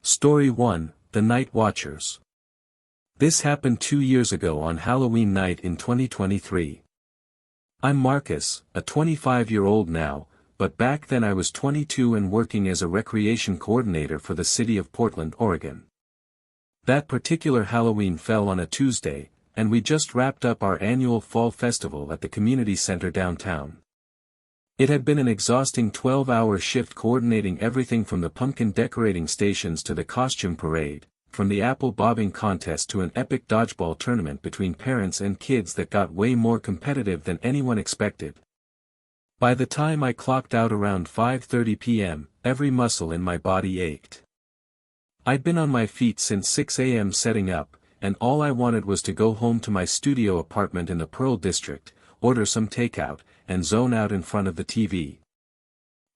Story 1, The Night Watchers. This happened 2 years ago on Halloween night in 2023. I'm Marcus, a 25-year-old now, but back then I was 22 and working as a recreation coordinator for the city of Portland, Oregon. That particular Halloween fell on a Tuesday, and we just wrapped up our annual fall festival at the community center downtown. It had been an exhausting 12-hour shift coordinating everything from the pumpkin decorating stations to the costume parade, from the apple bobbing contest to an epic dodgeball tournament between parents and kids that got way more competitive than anyone expected. By the time I clocked out around 5:30 p.m., every muscle in my body ached. I'd been on my feet since 6 a.m. setting up, and all I wanted was to go home to my studio apartment in the Pearl District, order some takeout, and zone out in front of the TV.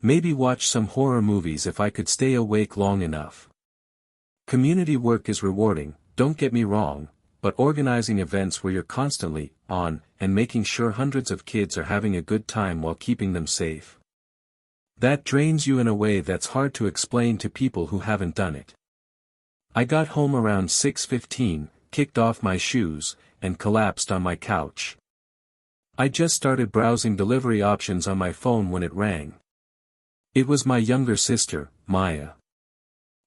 Maybe watch some horror movies if I could stay awake long enough. Community work is rewarding, don't get me wrong, but organizing events where you're constantly on and making sure hundreds of kids are having a good time while keeping them safe. That drains you in a way that's hard to explain to people who haven't done it. I got home around 6:15, kicked off my shoes, and collapsed on my couch. I just started browsing delivery options on my phone when it rang. It was my younger sister, Maya.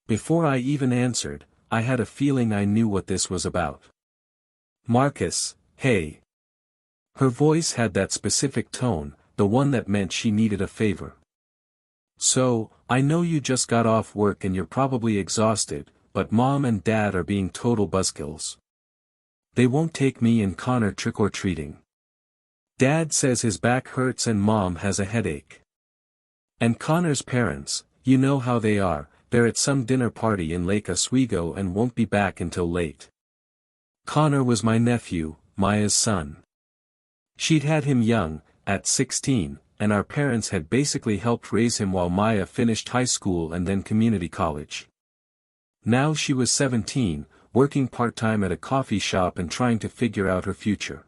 Before I even answered, I had a feeling I knew what this was about. "Marcus, hey." Her voice had that specific tone, the one that meant she needed a favor. "So, I know you just got off work and you're probably exhausted, but Mom and Dad are being total buzzkills. They won't take me and Connor trick-or-treating. Dad says his back hurts and Mom has a headache. And Connor's parents, you know how they are, they're at some dinner party in Lake Oswego and won't be back until late." Connor was my nephew, Maya's son. She'd had him young, at 16, and our parents had basically helped raise him while Maya finished high school and then community college. Now she was 17, working part-time at a coffee shop and trying to figure out her future.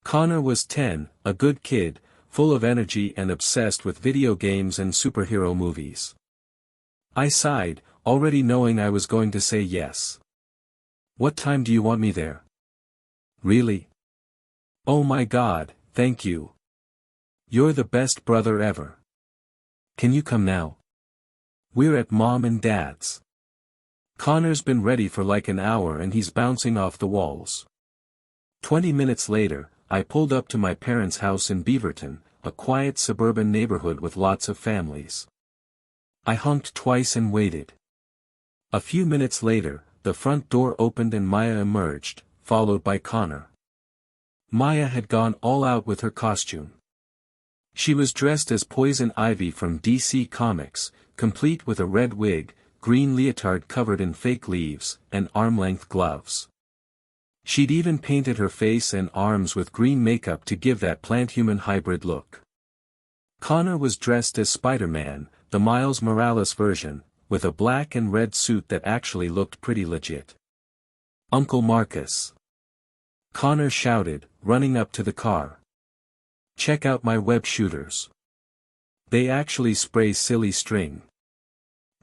Connor was 10, a good kid, full of energy and obsessed with video games and superhero movies. I sighed, already knowing I was going to say yes. "What time do you want me there?" "Really? Oh my God, thank you. You're the best brother ever. Can you come now? We're at Mom and Dad's. Connor's been ready for like an hour and he's bouncing off the walls." 20 minutes later, I pulled up to my parents' house in Beaverton, a quiet suburban neighborhood with lots of families. I honked twice and waited. A few minutes later, the front door opened and Maya emerged, followed by Connor. Maya had gone all out with her costume. She was dressed as Poison Ivy from DC Comics, complete with a red wig, green leotard covered in fake leaves, and arm-length gloves. She'd even painted her face and arms with green makeup to give that plant-human hybrid look. Connor was dressed as Spider-Man, the Miles Morales version, with a black and red suit that actually looked pretty legit. "Uncle Marcus!" Connor shouted, running up to the car. "Check out my web shooters. They actually spray silly string."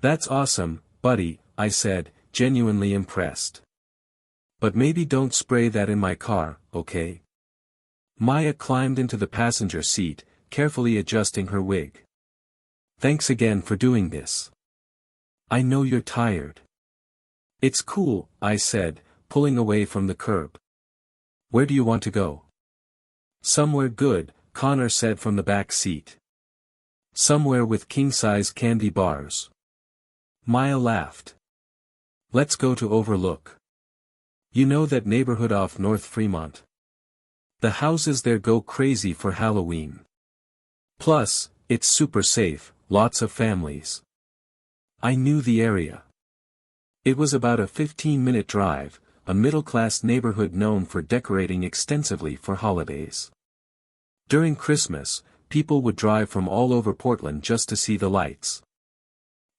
"That's awesome, buddy," I said, genuinely impressed. "But maybe don't spray that in my car, okay?" Maya climbed into the passenger seat, carefully adjusting her wig. "Thanks again for doing this. I know you're tired." "It's cool," I said, pulling away from the curb. "Where do you want to go?" "Somewhere good," Connor said from the back seat. "Somewhere with king-size candy bars." Maya laughed. "Let's go to Overlook. You know that neighborhood off North Fremont? The houses there go crazy for Halloween. Plus, it's super safe, lots of families." I knew the area. It was about a 15-minute drive, a middle-class neighborhood known for decorating extensively for holidays. During Christmas, people would drive from all over Portland just to see the lights.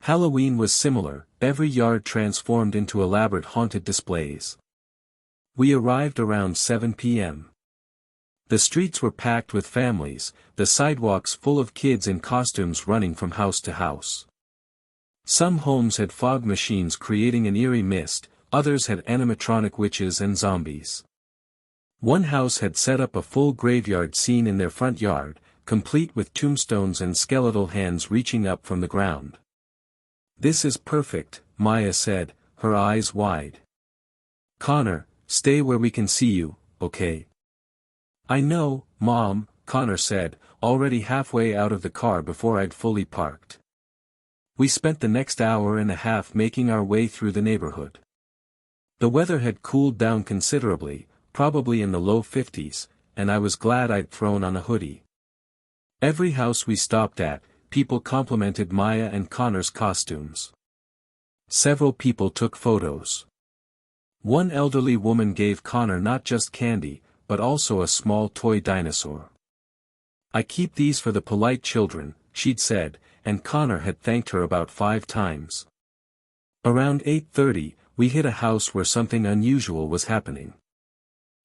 Halloween was similar, every yard transformed into elaborate haunted displays. We arrived around 7 p.m. The streets were packed with families, the sidewalks full of kids in costumes running from house to house. Some homes had fog machines creating an eerie mist, others had animatronic witches and zombies. One house had set up a full graveyard scene in their front yard, complete with tombstones and skeletal hands reaching up from the ground. "This is perfect," Maya said, her eyes wide. "Connor, stay where we can see you, okay?" "I know, Mom," Connor said, already halfway out of the car before I'd fully parked. We spent the next hour and a half making our way through the neighborhood. The weather had cooled down considerably, probably in the low 50s, and I was glad I'd thrown on a hoodie. Every house we stopped at, people complimented Maya and Connor's costumes. Several people took photos. One elderly woman gave Connor not just candy, but also a small toy dinosaur. "I keep these for the polite children," she'd said, and Connor had thanked her about 5 times. Around 8:30, we hit a house where something unusual was happening.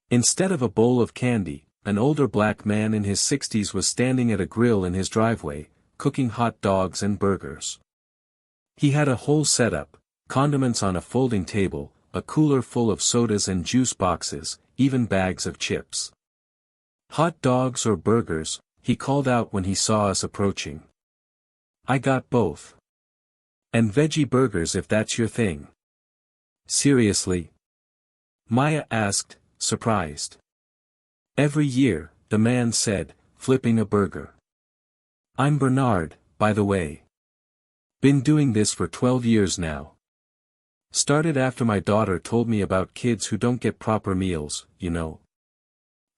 Instead of a bowl of candy, an older black man in his 60s was standing at a grill in his driveway, cooking hot dogs and burgers. He had a whole setup, condiments on a folding table, a cooler full of sodas and juice boxes, even bags of chips. "Hot dogs or burgers?" he called out when he saw us approaching. "I got both. And veggie burgers if that's your thing." "Seriously?" Maya asked, surprised. "Every year," the man said, flipping a burger. "I'm Bernard, by the way. Been doing this for 12 years now. Started after my daughter told me about kids who don't get proper meals, you know.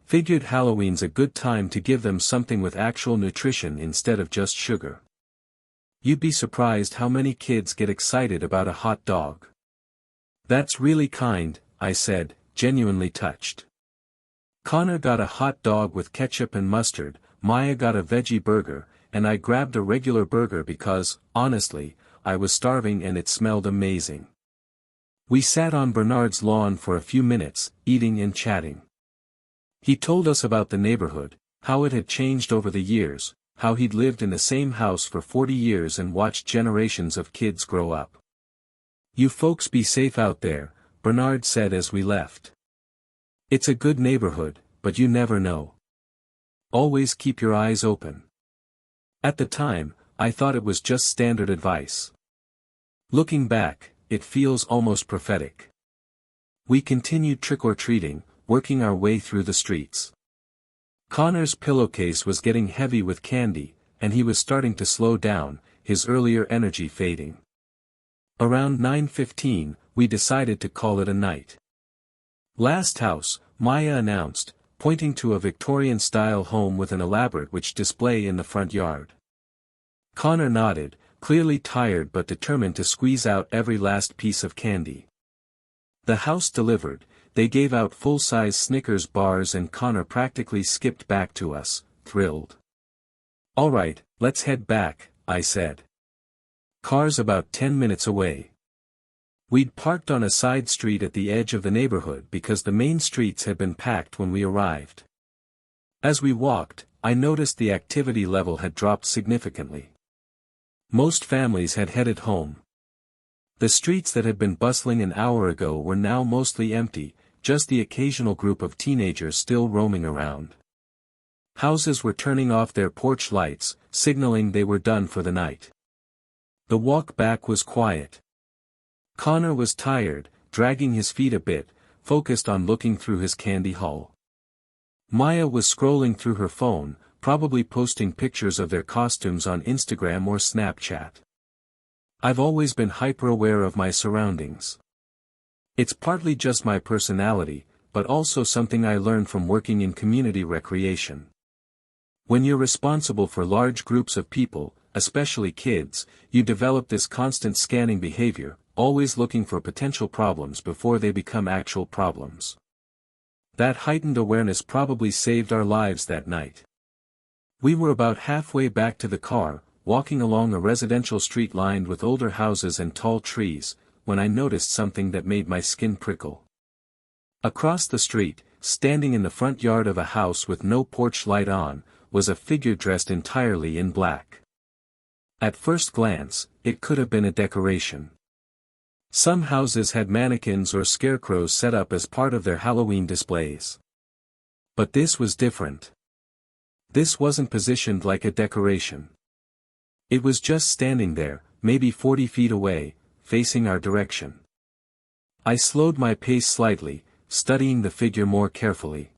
Figured Halloween's a good time to give them something with actual nutrition instead of just sugar. You'd be surprised how many kids get excited about a hot dog." "That's really kind," I said, genuinely touched. Connor got a hot dog with ketchup and mustard, Maya got a veggie burger, and I grabbed a regular burger because, honestly, I was starving and it smelled amazing. We sat on Bernard's lawn for a few minutes, eating and chatting. He told us about the neighborhood, how it had changed over the years, how he'd lived in the same house for 40 years and watched generations of kids grow up. "You folks be safe out there," Bernard said as we left. "It's a good neighborhood, but you never know. Always keep your eyes open." At the time, I thought it was just standard advice. Looking back, it feels almost prophetic. We continued trick-or-treating, working our way through the streets. Connor's pillowcase was getting heavy with candy, and he was starting to slow down, his earlier energy fading. Around 9:15, we decided to call it a night. "Last house," Maya announced, pointing to a Victorian-style home with an elaborate witch display in the front yard. Connor nodded, clearly tired but determined to squeeze out every last piece of candy. The house delivered. They gave out full-size Snickers bars and Connor practically skipped back to us, thrilled. "All right, let's head back," I said. "Car's about 10 minutes away." We'd parked on a side street at the edge of the neighborhood because the main streets had been packed when we arrived. As we walked, I noticed the activity level had dropped significantly. Most families had headed home. The streets that had been bustling an hour ago were now mostly empty, just the occasional group of teenagers still roaming around. Houses were turning off their porch lights, signaling they were done for the night. The walk back was quiet. Connor was tired, dragging his feet a bit, focused on looking through his candy haul. Maya was scrolling through her phone, probably posting pictures of their costumes on Instagram or Snapchat. I've always been hyper-aware of my surroundings. It's partly just my personality, but also something I learned from working in community recreation. When you're responsible for large groups of people, especially kids, you develop this constant scanning behavior, always looking for potential problems before they become actual problems. That heightened awareness probably saved our lives that night. We were about halfway back to the car, walking along a residential street lined with older houses and tall trees, when I noticed something that made my skin prickle. Across the street, standing in the front yard of a house with no porch light on, was a figure dressed entirely in black. At first glance, it could have been a decoration. Some houses had mannequins or scarecrows set up as part of their Halloween displays. But this was different. This wasn't positioned like a decoration. It was just standing there, maybe 40 feet away, facing our direction. I slowed my pace slightly, studying the figure more carefully.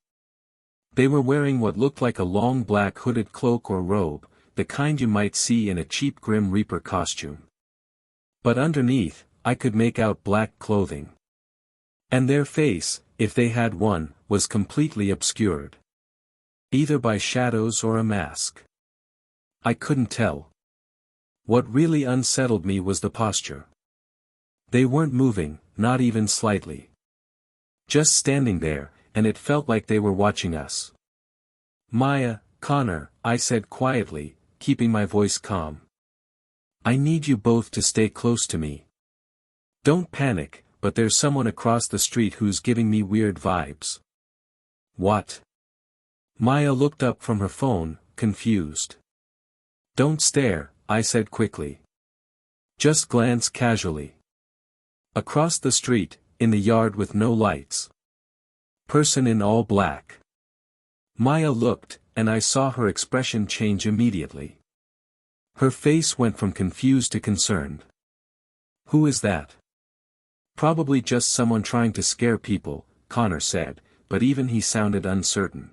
They were wearing what looked like a long black hooded cloak or robe, the kind you might see in a cheap Grim Reaper costume. But underneath, I could make out black clothing. And their face, if they had one, was completely obscured. Either by shadows or a mask. I couldn't tell. What really unsettled me was the posture. They weren't moving, not even slightly. Just standing there, and it felt like they were watching us. Maya, Connor, I said quietly, keeping my voice calm. I need you both to stay close to me. Don't panic, but there's someone across the street who's giving me weird vibes. What? Maya looked up from her phone, confused. Don't stare, I said quickly. Just glance casually. Across the street, in the yard with no lights. Person in all black. Maya looked, and I saw her expression change immediately. Her face went from confused to concerned. Who is that? Probably just someone trying to scare people, Connor said, but even he sounded uncertain.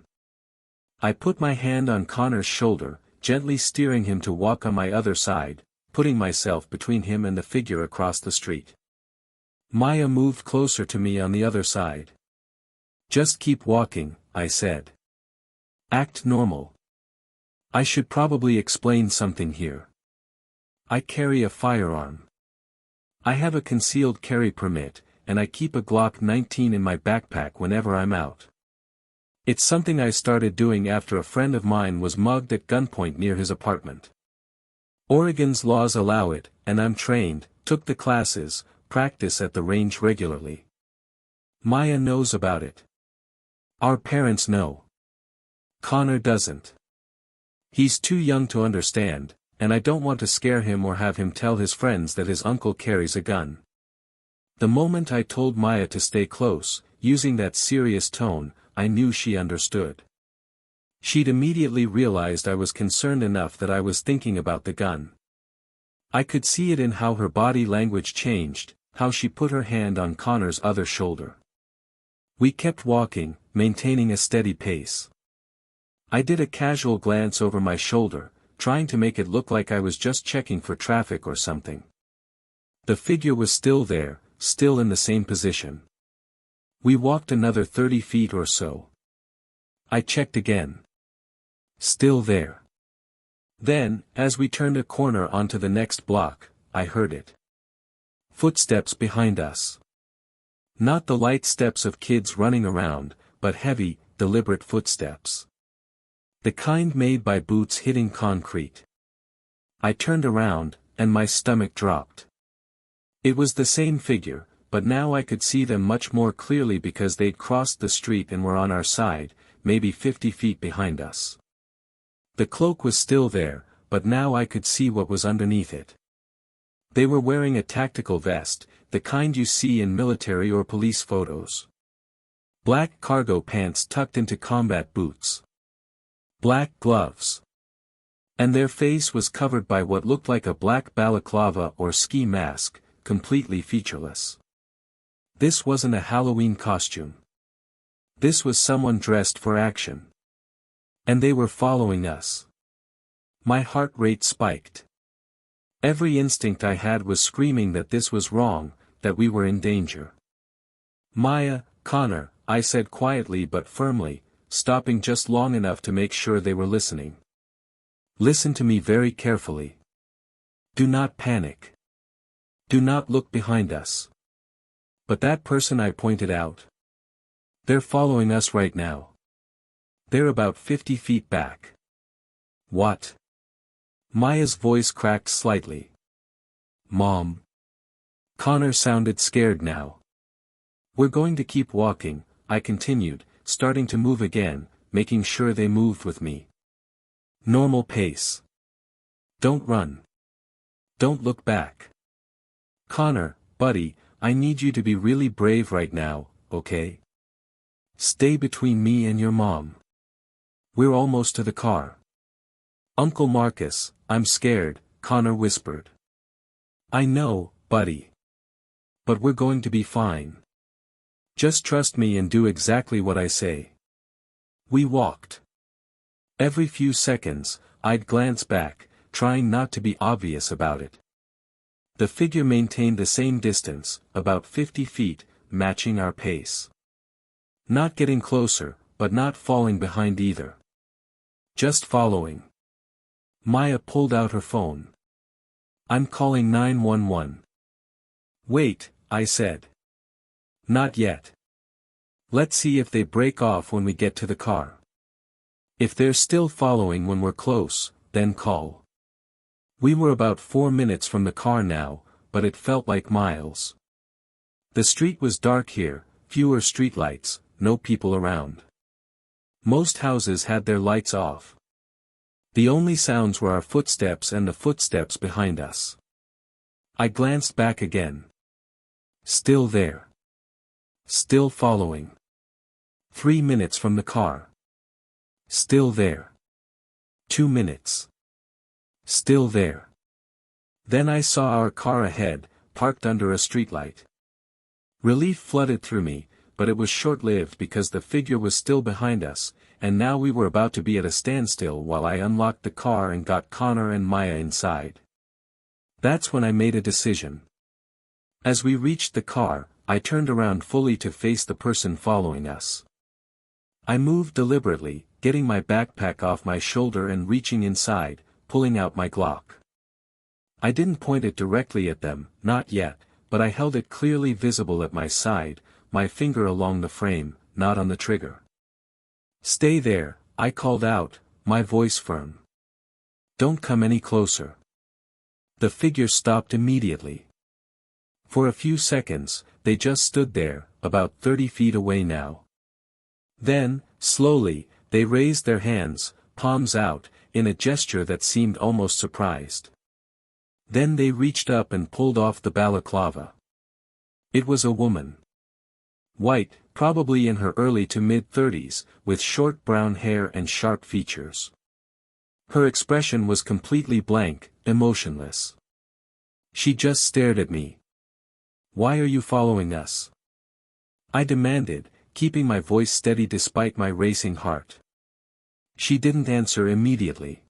I put my hand on Connor's shoulder, gently steering him to walk on my other side, putting myself between him and the figure across the street. Maya moved closer to me on the other side. Just keep walking, I said. Act normal. I should probably explain something here. I carry a firearm. I have a concealed carry permit, and I keep a Glock 19 in my backpack whenever I'm out. It's something I started doing after a friend of mine was mugged at gunpoint near his apartment. Oregon's laws allow it, and I'm trained, took the classes, practice at the range regularly. Maya knows about it. Our parents know. Connor doesn't. He's too young to understand, and I don't want to scare him or have him tell his friends that his uncle carries a gun. The moment I told Maya to stay close, using that serious tone, I knew she understood. She'd immediately realized I was concerned enough that I was thinking about the gun. I could see it in how her body language changed, how she put her hand on Connor's other shoulder. We kept walking, maintaining a steady pace. I did a casual glance over my shoulder, trying to make it look like I was just checking for traffic or something. The figure was still there, still in the same position. We walked another 30 feet or so. I checked again. Still there. Then, as we turned a corner onto the next block, I heard it. Footsteps behind us. Not the light steps of kids running around, but heavy, deliberate footsteps. The kind made by boots hitting concrete. I turned around, and my stomach dropped. It was the same figure, but now I could see them much more clearly because they'd crossed the street and were on our side, maybe 50 feet behind us. The cloak was still there, but now I could see what was underneath it. They were wearing a tactical vest, the kind you see in military or police photos. Black cargo pants tucked into combat boots. Black gloves. And their face was covered by what looked like a black balaclava or ski mask, completely featureless. This wasn't a Halloween costume. This was someone dressed for action. And they were following us. My heart rate spiked. Every instinct I had was screaming that this was wrong, that we were in danger. Maya, Connor, I said quietly but firmly, stopping just long enough to make sure they were listening. Listen to me very carefully. Do not panic. Do not look behind us. But that person I pointed out. They're following us right now. They're about 50 feet back. What? Maya's voice cracked slightly. Mom. Connor sounded scared now. We're going to keep walking, I continued, starting to move again, making sure they moved with me. Normal pace. Don't run. Don't look back. Connor, buddy, I need you to be really brave right now, okay? Stay between me and your mom. We're almost to the car. Uncle Marcus, I'm scared, Connor whispered. I know, buddy. But we're going to be fine. Just trust me and do exactly what I say. We walked. Every few seconds, I'd glance back, trying not to be obvious about it. The figure maintained the same distance, about 50 feet, matching our pace. Not getting closer, but not falling behind either. Just following. Maya pulled out her phone. I'm calling 911. Wait, I said. Not yet. Let's see if they break off when we get to the car. If they're still following when we're close, then call. We were about 4 minutes from the car now, but it felt like miles. The street was dark here, fewer streetlights, no people around. Most houses had their lights off. The only sounds were our footsteps and the footsteps behind us. I glanced back again. Still there. Still following. 3 minutes from the car. Still there. 2 minutes. Still there. Then I saw our car ahead, parked under a streetlight. Relief flooded through me, but it was short-lived because the figure was still behind us, and now we were about to be at a standstill while I unlocked the car and got Connor and Maya inside. That's when I made a decision. As we reached the car, I turned around fully to face the person following us. I moved deliberately, getting my backpack off my shoulder and reaching inside, pulling out my Glock. I didn't point it directly at them, not yet, but I held it clearly visible at my side, my finger along the frame, not on the trigger. Stay there, I called out, my voice firm. Don't come any closer. The figure stopped immediately. For a few seconds, they just stood there, about 30 feet away now. Then, slowly, they raised their hands, palms out, in a gesture that seemed almost surprised. Then they reached up and pulled off the balaclava. It was a woman. White, probably in her early to mid-30s, with short brown hair and sharp features. Her expression was completely blank, emotionless. She just stared at me. Why are you following us? I demanded, keeping my voice steady despite my racing heart. She didn't answer immediately.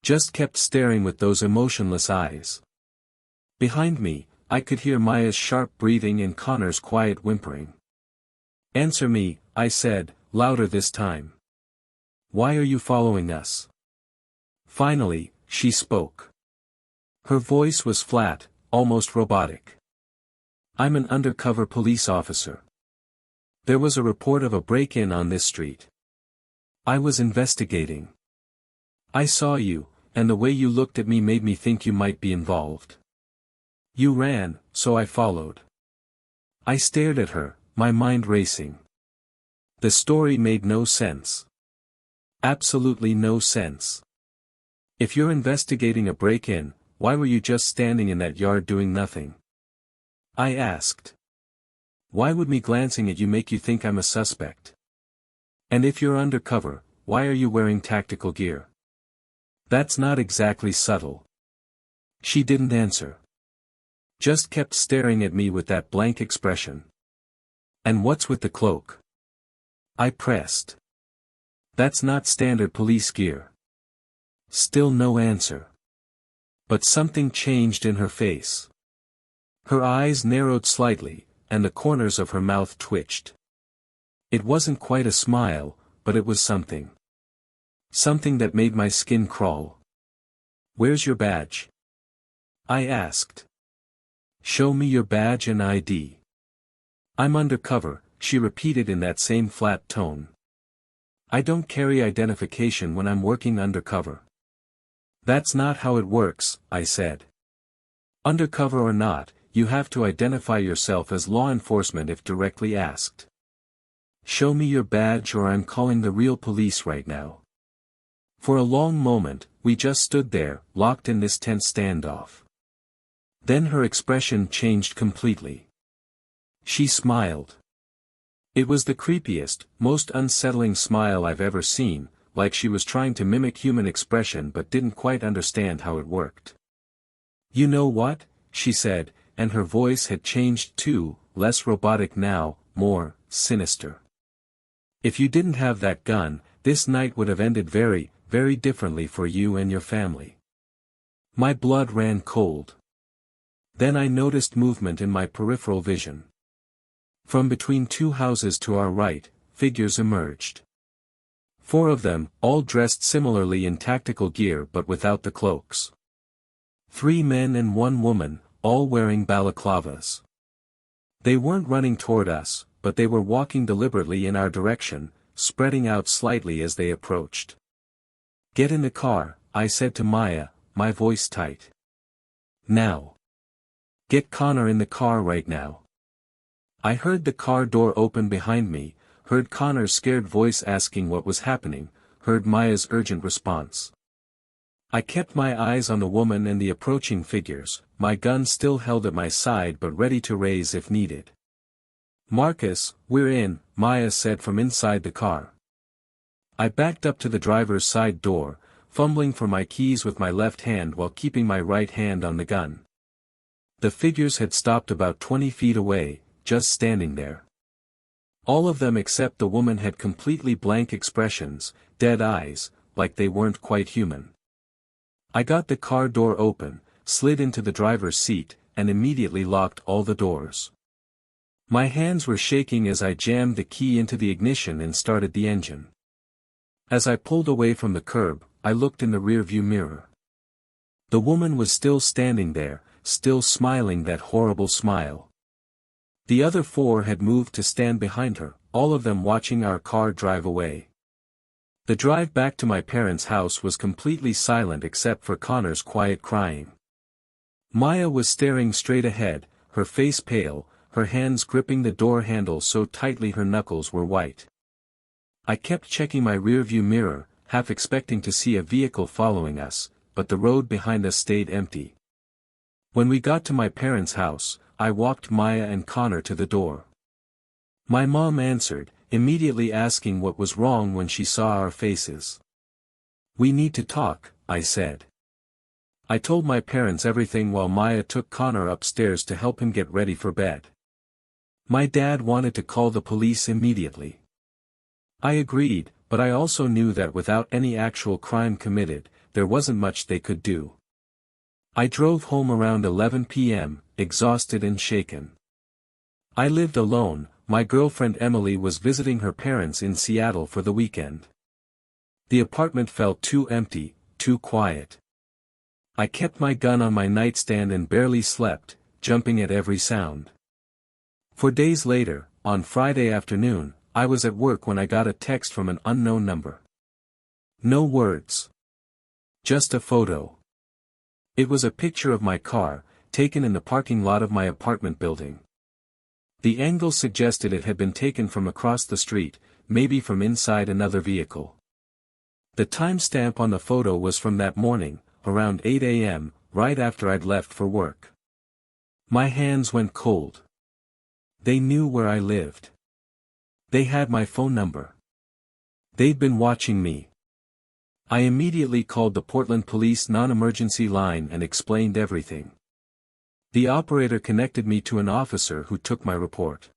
Just kept staring with those emotionless eyes. Behind me, I could hear Maya's sharp breathing and Connor's quiet whimpering. Answer me, I said, louder this time. Why are you following us? Finally, she spoke. Her voice was flat, almost robotic. I'm an undercover police officer. There was a report of a break-in on this street. I was investigating. I saw you, and the way you looked at me made me think you might be involved. You ran, so I followed. I stared at her, my mind racing. The story made no sense. Absolutely no sense. If you're investigating a break-in, why were you just standing in that yard doing nothing? I asked. Why would me glancing at you make you think I'm a suspect? And if you're undercover, why are you wearing tactical gear? That's not exactly subtle. She didn't answer. Just kept staring at me with that blank expression. And what's with the cloak? I pressed. That's not standard police gear. Still no answer. But something changed in her face. Her eyes narrowed slightly, and the corners of her mouth twitched. It wasn't quite a smile, but it was something. Something that made my skin crawl. Where's your badge? I asked. Show me your badge and ID. I'm undercover, she repeated in that same flat tone. I don't carry identification when I'm working undercover. That's not how it works, I said. Undercover or not, you have to identify yourself as law enforcement if directly asked. Show me your badge or I'm calling the real police right now. For a long moment, we just stood there, locked in this tense standoff. Then her expression changed completely. She smiled. It was the creepiest, most unsettling smile I've ever seen, like she was trying to mimic human expression but didn't quite understand how it worked. "You know what?" she said, and her voice had changed too, less robotic now, more sinister. "If you didn't have that gun, this night would have ended very, very differently for you and your family." My blood ran cold. Then I noticed movement in my peripheral vision. From between two houses to our right, figures emerged. 4 of them, all dressed similarly in tactical gear but without the cloaks. 3 men and 1 woman, all wearing balaclavas. They weren't running toward us, but they were walking deliberately in our direction, spreading out slightly as they approached. "Get in the car," I said to Maya, my voice tight. "Now. Get Connor in the car right now." I heard the car door open behind me, heard Connor's scared voice asking what was happening, heard Maya's urgent response. I kept my eyes on the woman and the approaching figures, my gun still held at my side but ready to raise if needed. "Marcus, we're in," Maya said from inside the car. I backed up to the driver's side door, fumbling for my keys with my left hand while keeping my right hand on the gun. The figures had stopped about 20 feet away, just standing there. All of them except the woman had completely blank expressions, dead eyes, like they weren't quite human. I got the car door open, slid into the driver's seat, and immediately locked all the doors. My hands were shaking as I jammed the key into the ignition and started the engine. As I pulled away from the curb, I looked in the rearview mirror. The woman was still standing there, still smiling that horrible smile. The other 4 had moved to stand behind her, all of them watching our car drive away. The drive back to my parents' house was completely silent except for Connor's quiet crying. Maya was staring straight ahead, her face pale, her hands gripping the door handle so tightly her knuckles were white. I kept checking my rearview mirror, half expecting to see a vehicle following us, but the road behind us stayed empty. When we got to my parents' house, I walked Maya and Connor to the door. My mom answered, immediately asking what was wrong when she saw our faces. "We need to talk," I said. I told my parents everything while Maya took Connor upstairs to help him get ready for bed. My dad wanted to call the police immediately. I agreed, but I also knew that without any actual crime committed, there wasn't much they could do. I drove home around 11 p.m., exhausted and shaken. I lived alone, my girlfriend Emily was visiting her parents in Seattle for the weekend. The apartment felt too empty, too quiet. I kept my gun on my nightstand and barely slept, jumping at every sound. For days later, on Friday afternoon, I was at work when I got a text from an unknown number. No words. Just a photo. It was a picture of my car, taken in the parking lot of my apartment building. The angle suggested it had been taken from across the street, maybe from inside another vehicle. The timestamp on the photo was from that morning, around 8 a.m., right after I'd left for work. My hands went cold. They knew where I lived. They had my phone number. They'd been watching me. I immediately called the Portland Police non-emergency line and explained everything. The operator connected me to an officer who took my report.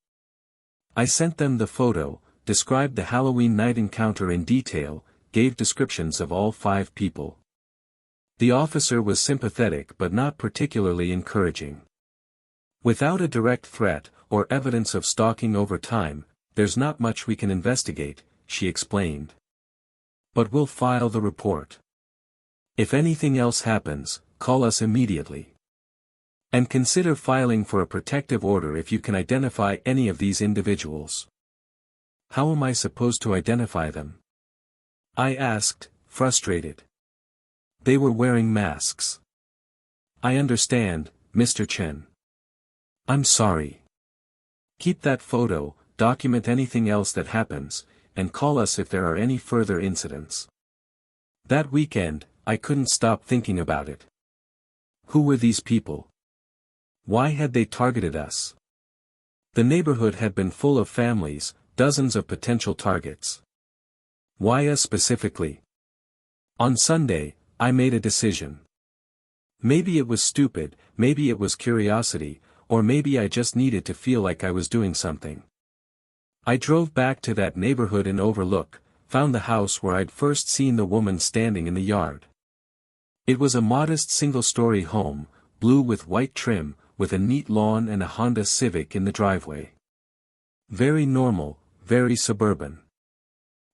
I sent them the photo, described the Halloween night encounter in detail, gave descriptions of all 5 people. The officer was sympathetic but not particularly encouraging. "Without a direct threat, or evidence of stalking over time, there's not much we can investigate," she explained. "But we'll file the report. If anything else happens, call us immediately. And consider filing for a protective order if you can identify any of these individuals." "How am I supposed to identify them?" I asked, frustrated. "They were wearing masks." "I understand, Mr. Chen. I'm sorry. Keep that photo, document anything else that happens, and call us if there are any further incidents." That weekend, I couldn't stop thinking about it. Who were these people? Why had they targeted us? The neighborhood had been full of families, dozens of potential targets. Why us specifically? On Sunday, I made a decision. Maybe it was stupid, maybe it was curiosity, or maybe I just needed to feel like I was doing something. I drove back to that neighborhood in Overlook, found the house where I'd first seen the woman standing in the yard. It was a modest single-story home, blue with white trim, with a neat lawn and a Honda Civic in the driveway. Very normal, very suburban.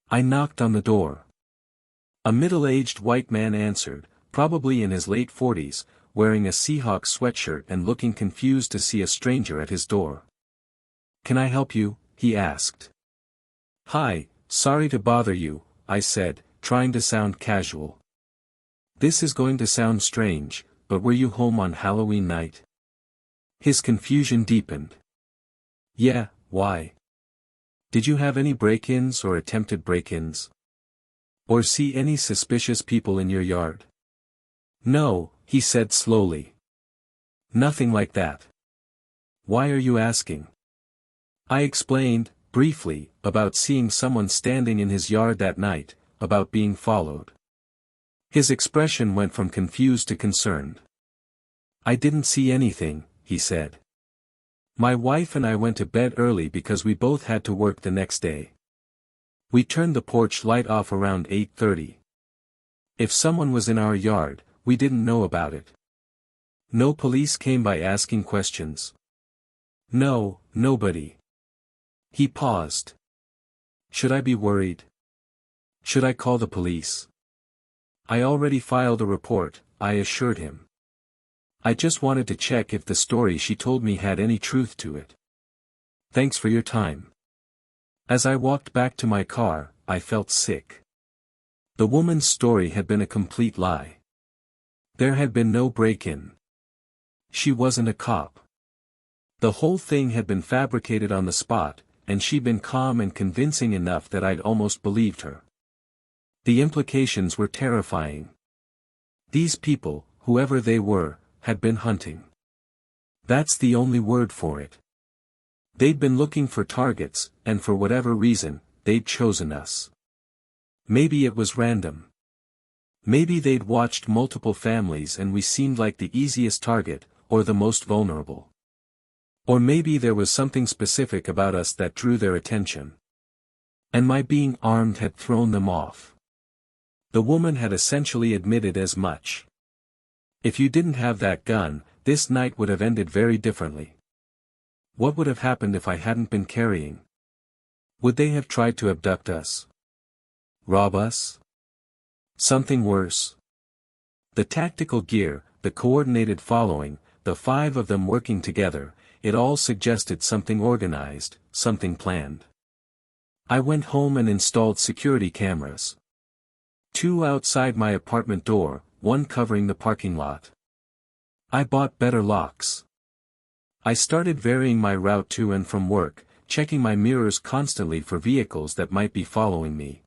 I knocked on the door. A middle-aged white man answered, probably in his late 40s, wearing a Seahawks sweatshirt and looking confused to see a stranger at his door. "Can I help you?" he asked. "Hi, sorry to bother you," I said, trying to sound casual. This is going to sound strange, but were you home on Halloween night? His confusion deepened. Yeah, why? Did you have any break-ins or attempted break-ins? Or see any suspicious people in your yard? No, he said slowly. Nothing like that. Why are you asking? I explained, briefly, about seeing someone standing in his yard that night, about being followed. His expression went from confused to concerned. I didn't see anything, he said. My wife and I went to bed early because we both had to work the next day. We turned the porch light off around 8:30. If someone was in our yard, we didn't know about it. No police came by asking questions. No, nobody. He paused. Should I be worried? Should I call the police? I already filed a report, I assured him. I just wanted to check if the story she told me had any truth to it. Thanks for your time. As I walked back to my car, I felt sick. The woman's story had been a complete lie. There had been no break-in. She wasn't a cop. The whole thing had been fabricated on the spot, and she'd been calm and convincing enough that I'd almost believed her. The implications were terrifying. These people, whoever they were, had been hunting. That's the only word for it. They'd been looking for targets, and for whatever reason, they'd chosen us. Maybe it was random. Maybe they'd watched multiple families and we seemed like the easiest target, or the most vulnerable. Or maybe there was something specific about us that drew their attention. And my being armed had thrown them off. The woman had essentially admitted as much. If you didn't have that gun, this night would have ended very differently. What would have happened if I hadn't been carrying? Would they have tried to abduct us? Rob us? Something worse? The tactical gear, the coordinated following, the 5 of them working together, it all suggested something organized, something planned. I went home and installed security cameras. 2 outside my apartment door, 1 covering the parking lot. I bought better locks. I started varying my route to and from work, checking my mirrors constantly for vehicles that might be following me.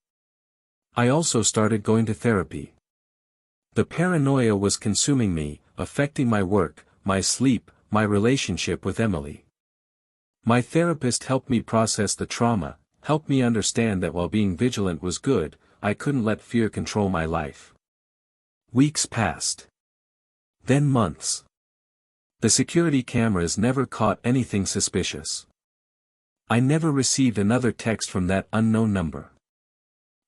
I also started going to therapy. The paranoia was consuming me, affecting my work, my sleep, my relationship with Emily. My therapist helped me process the trauma, helped me understand that while being vigilant was good, I couldn't let fear control my life. Weeks passed. Then months. The security cameras never caught anything suspicious. I never received another text from that unknown number.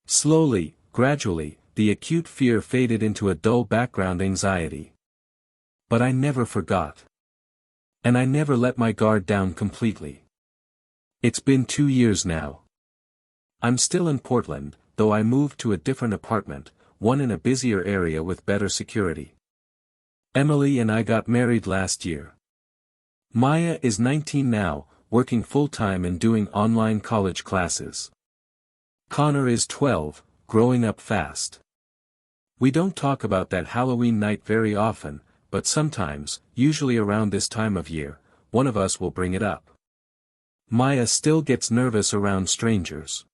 Slowly, gradually, the acute fear faded into a dull background anxiety. But I never forgot. And I never let my guard down completely. It's been 2 years now. I'm still in Portland, though I moved to a different apartment, one in a busier area with better security. Emily and I got married last year. Maya is 19 now, working full-time and doing online college classes. Connor is 12, growing up fast. We don't talk about that Halloween night very often, but sometimes, usually around this time of year, one of us will bring it up. Maya still gets nervous around strangers.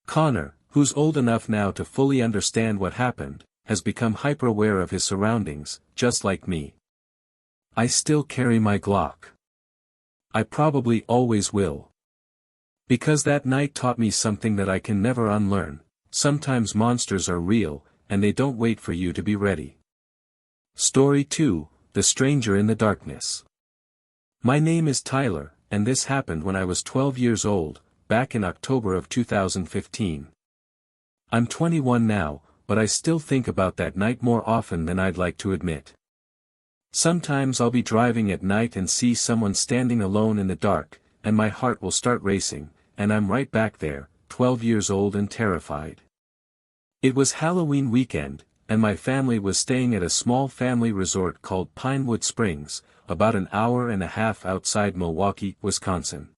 Connor, who's old enough now to fully understand what happened, has become hyper-aware of his surroundings, just like me. I still carry my Glock. I probably always will. Because that night taught me something that I can never unlearn: sometimes monsters are real, and they don't wait for you to be ready. Story 2, The Stranger in the Darkness. My name is Tyler, and this happened when I was 12 years old, back in October of 2015. I'm 21 now, but I still think about that night more often than I'd like to admit. Sometimes I'll be driving at night and see someone standing alone in the dark, and my heart will start racing, and I'm right back there, 12 years old and terrified. It was Halloween weekend, and my family was staying at a small family resort called Pinewood Springs, about an hour and a half outside Milwaukee, Wisconsin.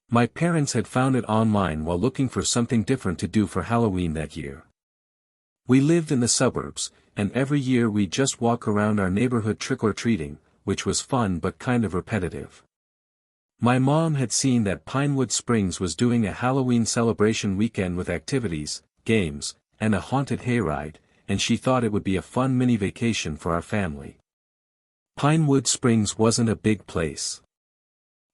My parents had found it online while looking for something different to do for Halloween that year. We lived in the suburbs, and every year we just walk around our neighborhood trick-or-treating, which was fun but kind of repetitive. My mom had seen that Pinewood Springs was doing a Halloween celebration weekend with activities, games, and a haunted hayride, and she thought it would be a fun mini vacation for our family. Pinewood Springs wasn't a big place.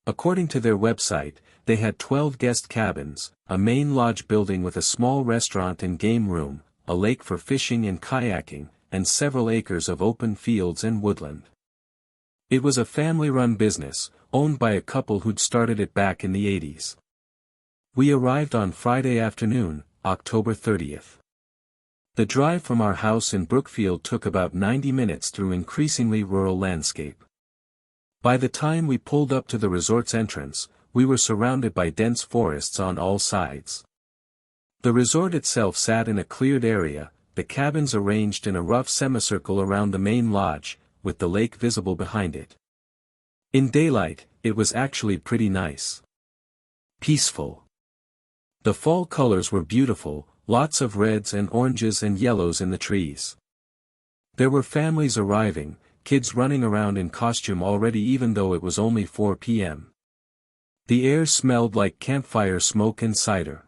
According to their website, they had 12 guest cabins, a main lodge building with a small restaurant and game room, a lake for fishing and kayaking, and several acres of open fields and woodland. It was a family-run business, owned by a couple who'd started it back in the 80s. We arrived on Friday afternoon, October 30th. The drive from our house in Brookfield took about 90 minutes through increasingly rural landscape. By the time we pulled up to the resort's entrance, we were surrounded by dense forests on all sides. The resort itself sat in a cleared area, the cabins arranged in a rough semicircle around the main lodge, with the lake visible behind it. In daylight, it was actually pretty nice. Peaceful. The fall colors were beautiful, lots of reds and oranges and yellows in the trees. There were families arriving, kids running around in costume already even though it was only 4 p.m. The air smelled like campfire smoke and cider.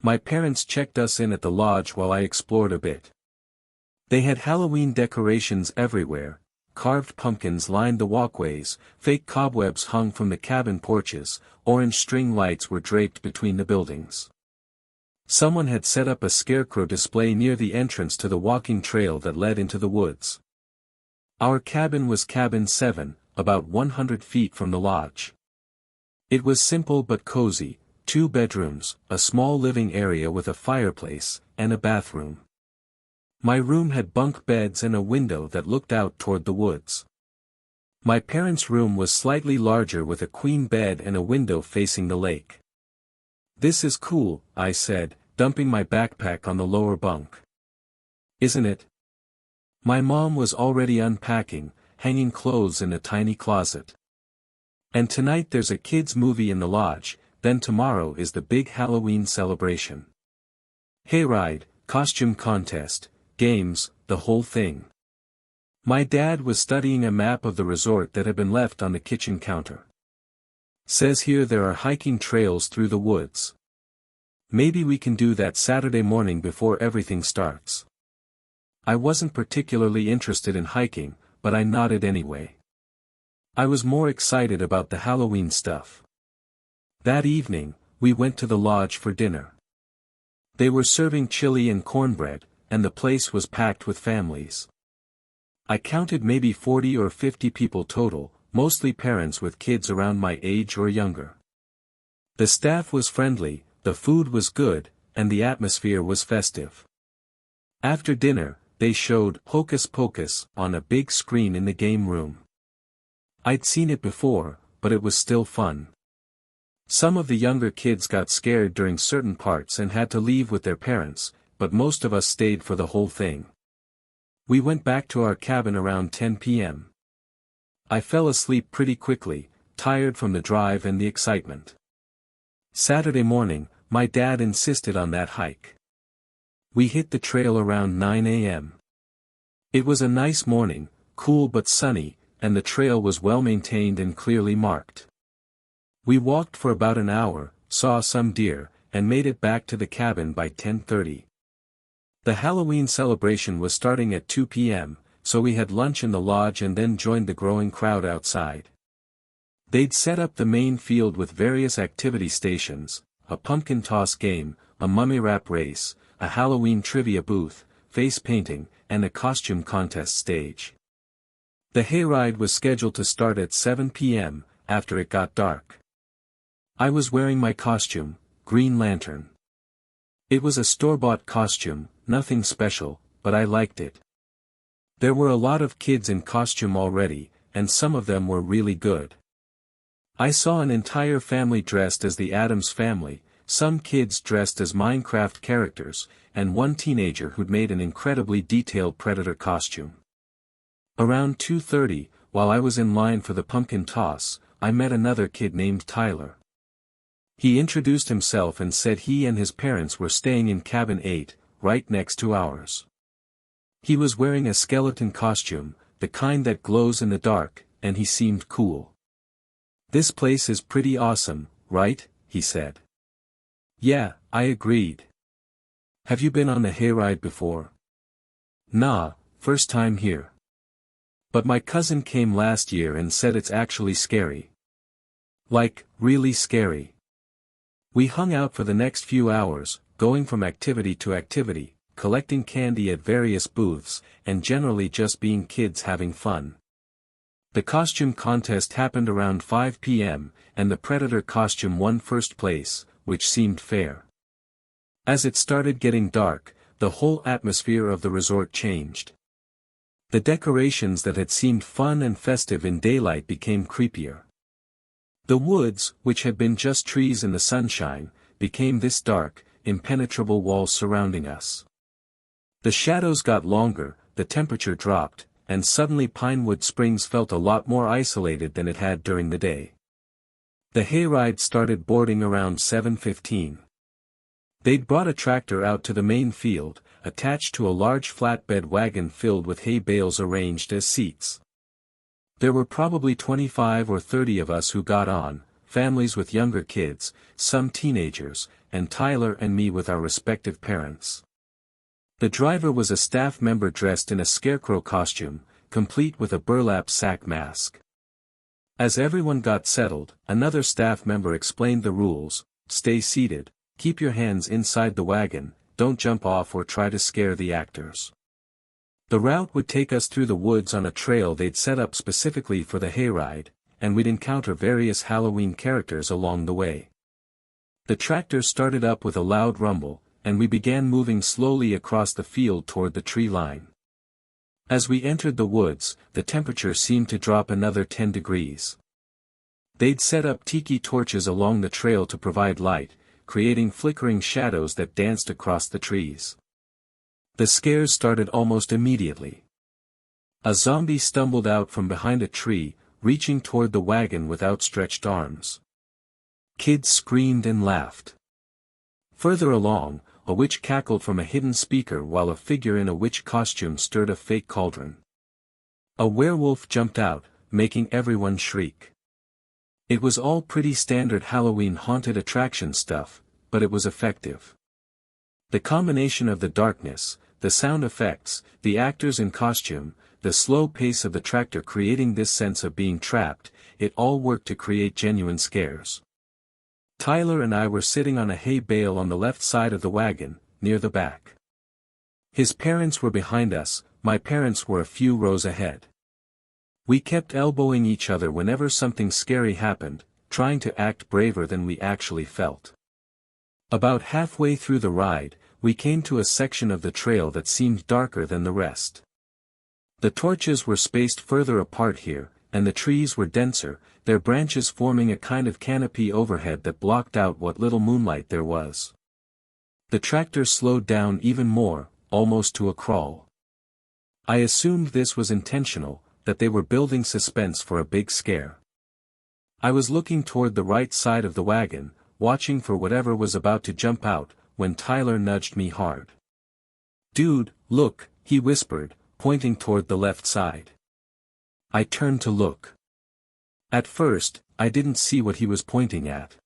My parents checked us in at the lodge while I explored a bit. They had Halloween decorations everywhere, carved pumpkins lined the walkways, fake cobwebs hung from the cabin porches, orange string lights were draped between the buildings. Someone had set up a scarecrow display near the entrance to the walking trail that led into the woods. Our cabin was cabin 7, about 100 feet from the lodge. It was simple but cozy, 2 bedrooms, a small living area with a fireplace, and a bathroom. My room had bunk beds and a window that looked out toward the woods. My parents' room was slightly larger with a queen bed and a window facing the lake. "This is cool," I said, dumping my backpack on the lower bunk. "Isn't it?" My mom was already unpacking, hanging clothes in a tiny closet. "And tonight there's a kids' movie in the lodge, then tomorrow is the big Halloween celebration. Hayride, costume contest, games, the whole thing." My dad was studying a map of the resort that had been left on the kitchen counter. "Says here there are hiking trails through the woods. Maybe we can do that Saturday morning before everything starts." I wasn't particularly interested in hiking, but I nodded anyway. I was more excited about the Halloween stuff. That evening, we went to the lodge for dinner. They were serving chili and cornbread, and the place was packed with families. I counted maybe 40 or 50 people total, mostly parents with kids around my age or younger. The staff was friendly, the food was good, and the atmosphere was festive. After dinner, they showed Hocus Pocus on a big screen in the game room. I'd seen it before, but it was still fun. Some of the younger kids got scared during certain parts and had to leave with their parents, but most of us stayed for the whole thing. We went back to our cabin around 10 p.m. I fell asleep pretty quickly, tired from the drive and the excitement. Saturday morning, my dad insisted on that hike. We hit the trail around 9 a.m. It was a nice morning, cool but sunny, and the trail was well maintained and clearly marked. We walked for about an hour, saw some deer, and made it back to the cabin by 10:30. The Halloween celebration was starting at 2 p.m., so we had lunch in the lodge and then joined the growing crowd outside. They'd set up the main field with various activity stations, a pumpkin toss game, a mummy rap race, a Halloween trivia booth, face painting, and a costume contest stage. The hayride was scheduled to start at 7 p.m., after it got dark. I was wearing my costume, Green Lantern. It was a store-bought costume, nothing special, but I liked it. There were a lot of kids in costume already, and some of them were really good. I saw an entire family dressed as the Addams Family, some kids dressed as Minecraft characters, and one teenager who'd made an incredibly detailed Predator costume. Around 2:30, while I was in line for the pumpkin toss, I met another kid named Tyler. He introduced himself and said he and his parents were staying in cabin 8, right next to ours. He was wearing a skeleton costume, the kind that glows in the dark, and he seemed cool. "This place is pretty awesome, right?" he said. "Yeah," I agreed. "Have you been on a hayride before?" "Nah, first time here. But my cousin came last year and said it's actually scary. Like, really scary." We hung out for the next few hours, going from activity to activity, collecting candy at various booths, and generally just being kids having fun. The costume contest happened around 5 p.m., and the Predator costume won first place, which seemed fair. As it started getting dark, the whole atmosphere of the resort changed. The decorations that had seemed fun and festive in daylight became creepier. The woods, which had been just trees in the sunshine, became this dark, impenetrable wall surrounding us. The shadows got longer, the temperature dropped, and suddenly Pinewood Springs felt a lot more isolated than it had during the day. The hayride started boarding around 7:15. They'd brought a tractor out to the main field, attached to a large flatbed wagon filled with hay bales arranged as seats. There were probably 25 or 30 of us who got on, families with younger kids, some teenagers, and Tyler and me with our respective parents. The driver was a staff member dressed in a scarecrow costume, complete with a burlap sack mask. As everyone got settled, another staff member explained the rules: stay seated, keep your hands inside the wagon, don't jump off or try to scare the actors. The route would take us through the woods on a trail they'd set up specifically for the hayride, and we'd encounter various Halloween characters along the way. The tractor started up with a loud rumble, and we began moving slowly across the field toward the tree line. As we entered the woods, the temperature seemed to drop another 10 degrees. They'd set up tiki torches along the trail to provide light, creating flickering shadows that danced across the trees. The scares started almost immediately. A zombie stumbled out from behind a tree, reaching toward the wagon with outstretched arms. Kids screamed and laughed. Further along, a witch cackled from a hidden speaker while a figure in a witch costume stirred a fake cauldron. A werewolf jumped out, making everyone shriek. It was all pretty standard Halloween haunted attraction stuff, but it was effective. The combination of the darkness, the sound effects, the actors in costume, the slow pace of the tractor creating this sense of being trapped, it all worked to create genuine scares. Tyler and I were sitting on a hay bale on the left side of the wagon, near the back. His parents were behind us, my parents were a few rows ahead. We kept elbowing each other whenever something scary happened, trying to act braver than we actually felt. About halfway through the ride, we came to a section of the trail that seemed darker than the rest. The torches were spaced further apart here, and the trees were denser, their branches forming a kind of canopy overhead that blocked out what little moonlight there was. The tractor slowed down even more, almost to a crawl. I assumed this was intentional, that they were building suspense for a big scare. I was looking toward the right side of the wagon, watching for whatever was about to jump out, when Tyler nudged me hard. "Dude, look," he whispered, pointing toward the left side. I turned to look. At first, I didn't see what he was pointing at.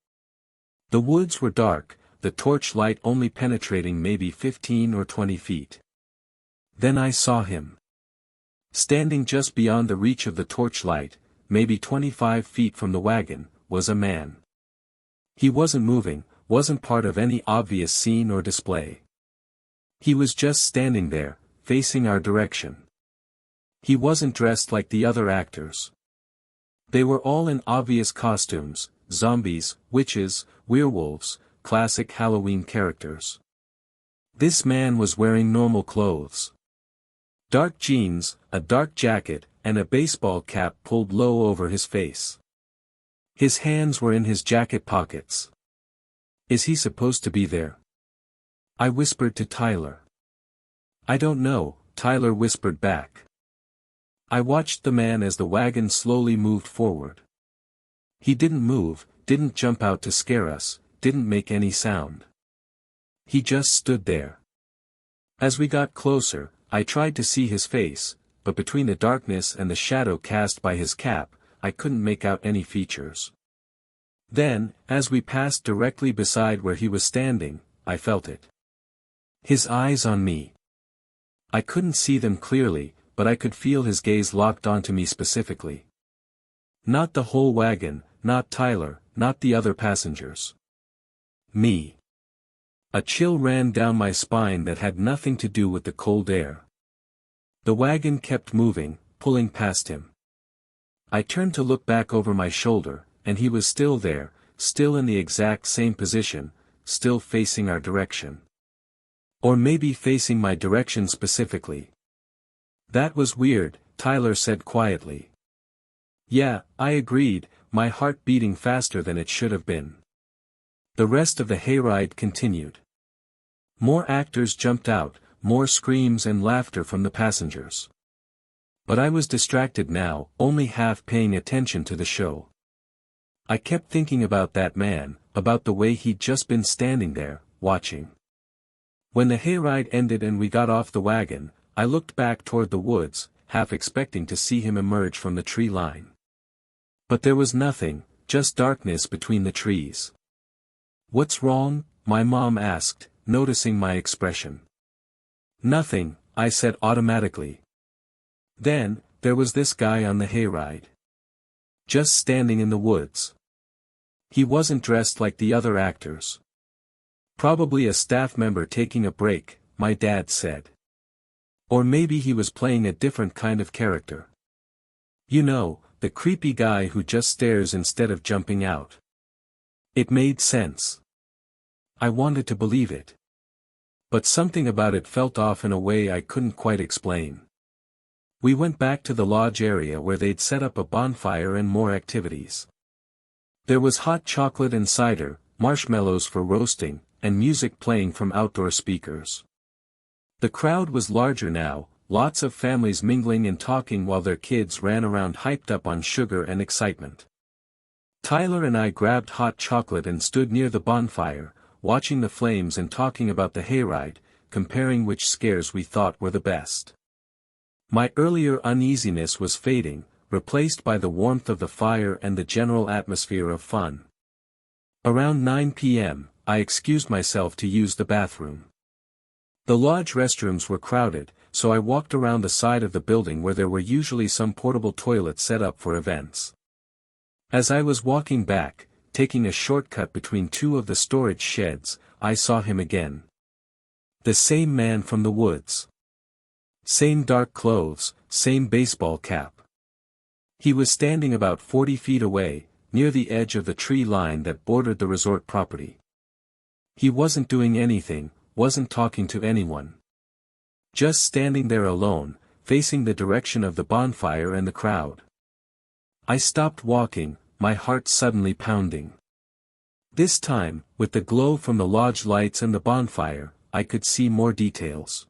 The woods were dark, the torch light only penetrating maybe 15 or 20 feet. Then I saw him. Standing just beyond the reach of the torchlight, maybe 25 feet from the wagon, was a man. He wasn't moving, wasn't part of any obvious scene or display. He was just standing there, facing our direction. He wasn't dressed like the other actors. They were all in obvious costumes, zombies, witches, werewolves, classic Halloween characters. This man was wearing normal clothes. Dark jeans, a dark jacket, and a baseball cap pulled low over his face. His hands were in his jacket pockets. Is he supposed to be there? I whispered to Tyler. I don't know, Tyler whispered back. I watched the man as the wagon slowly moved forward. He didn't move, didn't jump out to scare us, didn't make any sound. He just stood there. As we got closer, I tried to see his face, but between the darkness and the shadow cast by his cap, I couldn't make out any features. Then, as we passed directly beside where he was standing, I felt it. His eyes on me. I couldn't see them clearly, but I could feel his gaze locked onto me specifically. Not the whole wagon, not Tyler, not the other passengers. Me. A chill ran down my spine that had nothing to do with the cold air. The wagon kept moving, pulling past him. I turned to look back over my shoulder, and he was still there, still in the exact same position, still facing our direction. Or maybe facing my direction specifically. That was weird, Tyler said quietly. Yeah, I agreed, my heart beating faster than it should have been. The rest of the hayride continued. More actors jumped out, more screams and laughter from the passengers. But I was distracted now, only half paying attention to the show. I kept thinking about that man, about the way he'd just been standing there, watching. When the hayride ended and we got off the wagon, I looked back toward the woods, half expecting to see him emerge from the tree line. But there was nothing, just darkness between the trees. What's wrong? My mom asked, noticing my expression. Nothing, I said automatically. Then, there was this guy on the hayride. Just standing in the woods. He wasn't dressed like the other actors. Probably a staff member taking a break, my dad said. Or maybe he was playing a different kind of character. You know, the creepy guy who just stares instead of jumping out. It made sense. I wanted to believe it. But something about it felt off in a way I couldn't quite explain. We went back to the lodge area where they'd set up a bonfire and more activities. There was hot chocolate and cider, marshmallows for roasting, and music playing from outdoor speakers. The crowd was larger now, lots of families mingling and talking while their kids ran around hyped up on sugar and excitement. Tyler and I grabbed hot chocolate and stood near the bonfire, watching the flames and talking about the hayride, comparing which scares we thought were the best. My earlier uneasiness was fading, replaced by the warmth of the fire and the general atmosphere of fun. Around 9 p.m., I excused myself to use the bathroom. The lodge restrooms were crowded, so I walked around the side of the building where there were usually some portable toilets set up for events. As I was walking back, taking a shortcut between two of the storage sheds, I saw him again. The same man from the woods. Same dark clothes, same baseball cap. He was standing about 40 feet away, near the edge of the tree line that bordered the resort property. He wasn't doing anything, wasn't talking to anyone. Just standing there alone, facing the direction of the bonfire and the crowd. I stopped walking, my heart suddenly pounding. This time, with the glow from the lodge lights and the bonfire, I could see more details.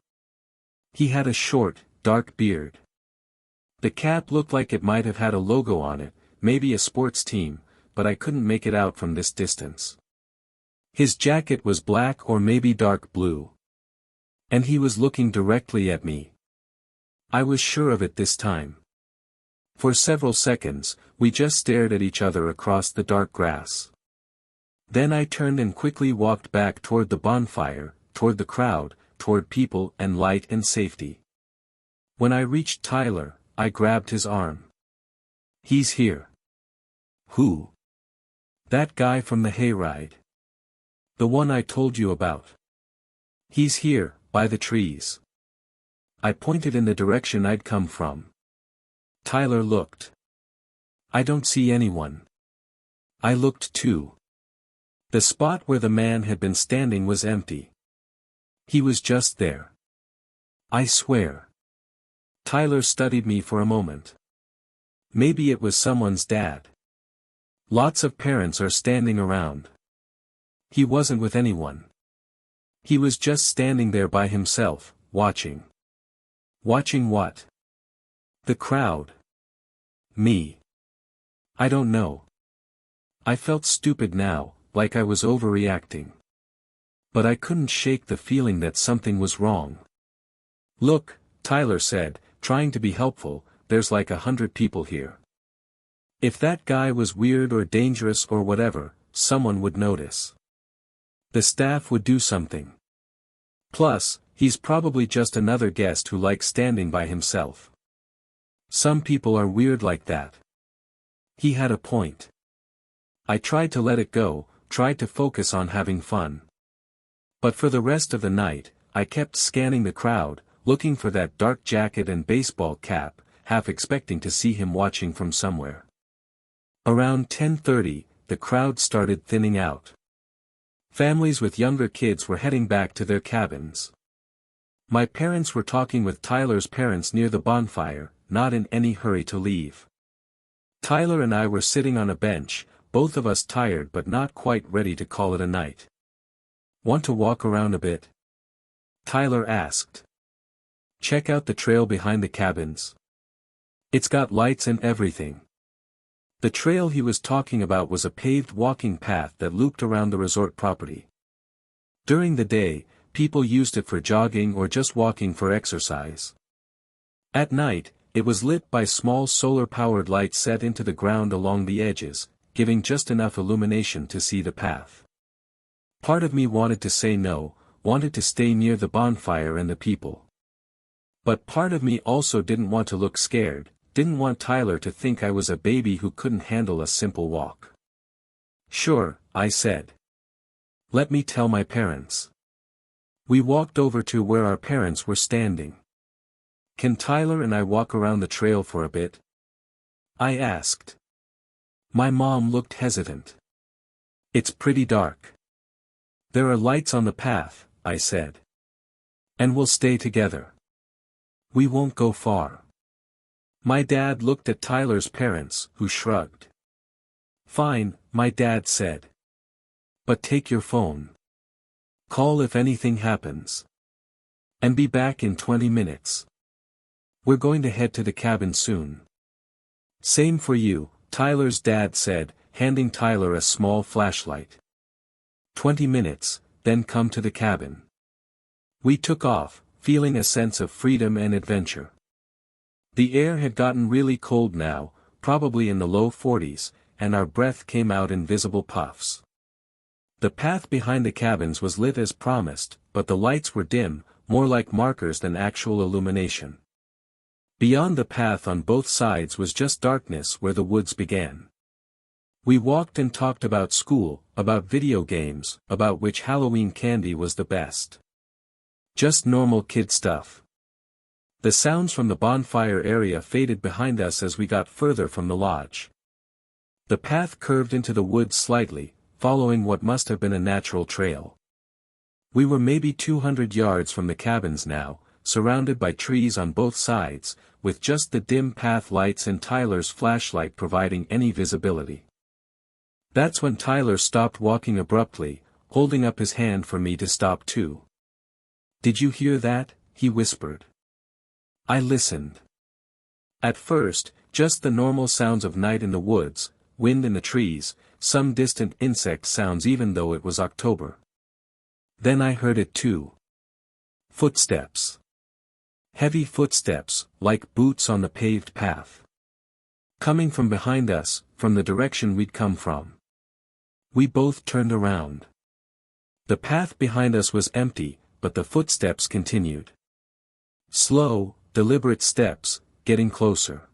He had a short, dark beard. The cap looked like it might have had a logo on it, maybe a sports team, but I couldn't make it out from this distance. His jacket was black or maybe dark blue. And he was looking directly at me. I was sure of it this time. For several seconds, we just stared at each other across the dark grass. Then I turned and quickly walked back toward the bonfire, toward the crowd, toward people and light and safety. When I reached Tyler, I grabbed his arm. "He's here." "Who?" "That guy from the hayride. The one I told you about. He's here, by the trees." I pointed in the direction I'd come from. Tyler looked. "I don't see anyone." I looked too. The spot where the man had been standing was empty. He was just there. "I swear." Tyler studied me for a moment. "Maybe it was someone's dad. Lots of parents are standing around." He wasn't with anyone. He was just standing there by himself, watching. "Watching what?" "The crowd." "Me?" "I don't know." I felt stupid now, like I was overreacting. But I couldn't shake the feeling that something was wrong. "Look," Tyler said, trying to be helpful, "there's like 100 people here. If that guy was weird or dangerous or whatever, someone would notice. The staff would do something. Plus, he's probably just another guest who likes standing by himself. Some people are weird like that." He had a point. I tried to let it go, tried to focus on having fun. But for the rest of the night, I kept scanning the crowd, looking for that dark jacket and baseball cap, half expecting to see him watching from somewhere. Around 10:30, the crowd started thinning out. Families with younger kids were heading back to their cabins. My parents were talking with Tyler's parents near the bonfire, not in any hurry to leave. Tyler and I were sitting on a bench, both of us tired but not quite ready to call it a night. "Want to walk around a bit?" Tyler asked. "Check out the trail behind the cabins. It's got lights and everything." The trail he was talking about was a paved walking path that looped around the resort property. During the day, people used it for jogging or just walking for exercise. At night, it was lit by small solar-powered lights set into the ground along the edges, giving just enough illumination to see the path. Part of me wanted to say no, wanted to stay near the bonfire and the people. But part of me also didn't want to look scared, didn't want Tyler to think I was a baby who couldn't handle a simple walk. "Sure," I said. "Let me tell my parents." We walked over to where our parents were standing. "Can Tyler and I walk around the trail for a bit?" I asked. My mom looked hesitant. "It's pretty dark." "There are lights on the path," I said. "And we'll stay together. We won't go far." My dad looked at Tyler's parents, who shrugged. "Fine," my dad said. "But take your phone. Call if anything happens. And be back in 20 minutes. We're going to head to the cabin soon." "Same for you," Tyler's dad said, handing Tyler a small flashlight. 20 minutes, then come to the cabin." We took off, feeling a sense of freedom and adventure. The air had gotten really cold now, probably in the low 40s, and our breath came out in visible puffs. The path behind the cabins was lit as promised, but the lights were dim, more like markers than actual illumination. Beyond the path on both sides was just darkness where the woods began. We walked and talked about school, about video games, about which Halloween candy was the best. Just normal kid stuff. The sounds from the bonfire area faded behind us as we got further from the lodge. The path curved into the woods slightly, following what must have been a natural trail. We were maybe 200 yards from the cabins now, surrounded by trees on both sides, with just the dim path lights and Tyler's flashlight providing any visibility. That's when Tyler stopped walking abruptly, holding up his hand for me to stop too. "Did you hear that?" he whispered. I listened. At first, just the normal sounds of night in the woods, wind in the trees, some distant insect sounds even though it was October. Then I heard it too. Footsteps. Heavy footsteps, like boots on the paved path. Coming from behind us, from the direction we'd come from. We both turned around. The path behind us was empty, but the footsteps continued. Slow, deliberate steps, getting closer.